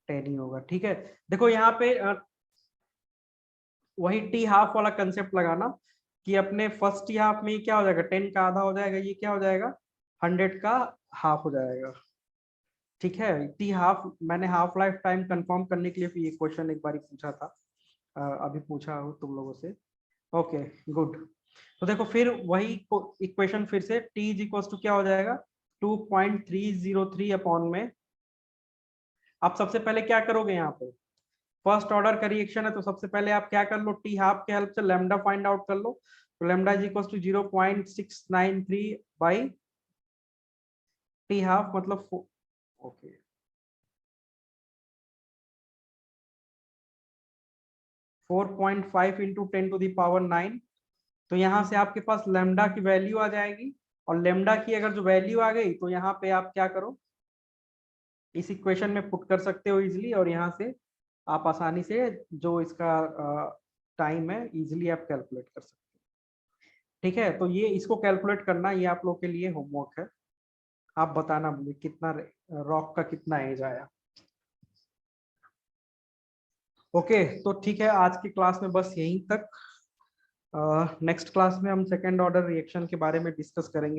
10 ही होगा। ठीक है, देखो यहाँ पे वही टी हाफ वाला कंसेप्ट लगाना कि अपने फर्स्ट टी हाफ में क्या हो जाएगा, 10 का आधा हो जाएगा, ये क्या हो जाएगा 100 का हाफ हो जाएगा। ठीक है, टी हाफ मैंने हाफ लाइफ टाइम कंफर्म करने के लिए ये क्वेश्चन एक बार पूछा था, अभी पूछा हूँ तुम लोगों से। Okay good. तो देखो फिर वही इक्वेशन फिर से T इज इक्वल टू क्या हो जाएगा 2.303 अपॉन में। आप सबसे पहले क्या करोगे, यहाँ पे फर्स्ट ऑर्डर का रिएक्शन है तो सबसे पहले आप क्या कर लो, टी हाफ के हेल्प से लैम्डा फाइंड आउट कर लो। तो lambda is equal to 0.693 by T half मतलब ओके 4.5 इंटू 10⁹ तो यहाँ से आपके पास लैम्डा की वैल्यू आ जाएगी, और लैम्डा की अगर जो वैल्यू आ गई तो यहाँ पे आप क्या करो, इस इक्वेशन में पुट कर सकते हो इजिली, और यहाँ से आप आसानी से जो इसका टाइम है इजिली आप कैलकुलेट कर सकते हो। ठीक है, तो ये इसको कैलकुलेट करना ये आप लोग के लिए होमवर्क है। आप बताना मुझे कितना रॉक का कितना एज आया। ओके, तो ठीक है, आज की क्लास में बस यहीं तक। नेक्स्ट क्लास में हम सेकेंड ऑर्डर रिएक्शन के बारे में डिस्कस करेंगे।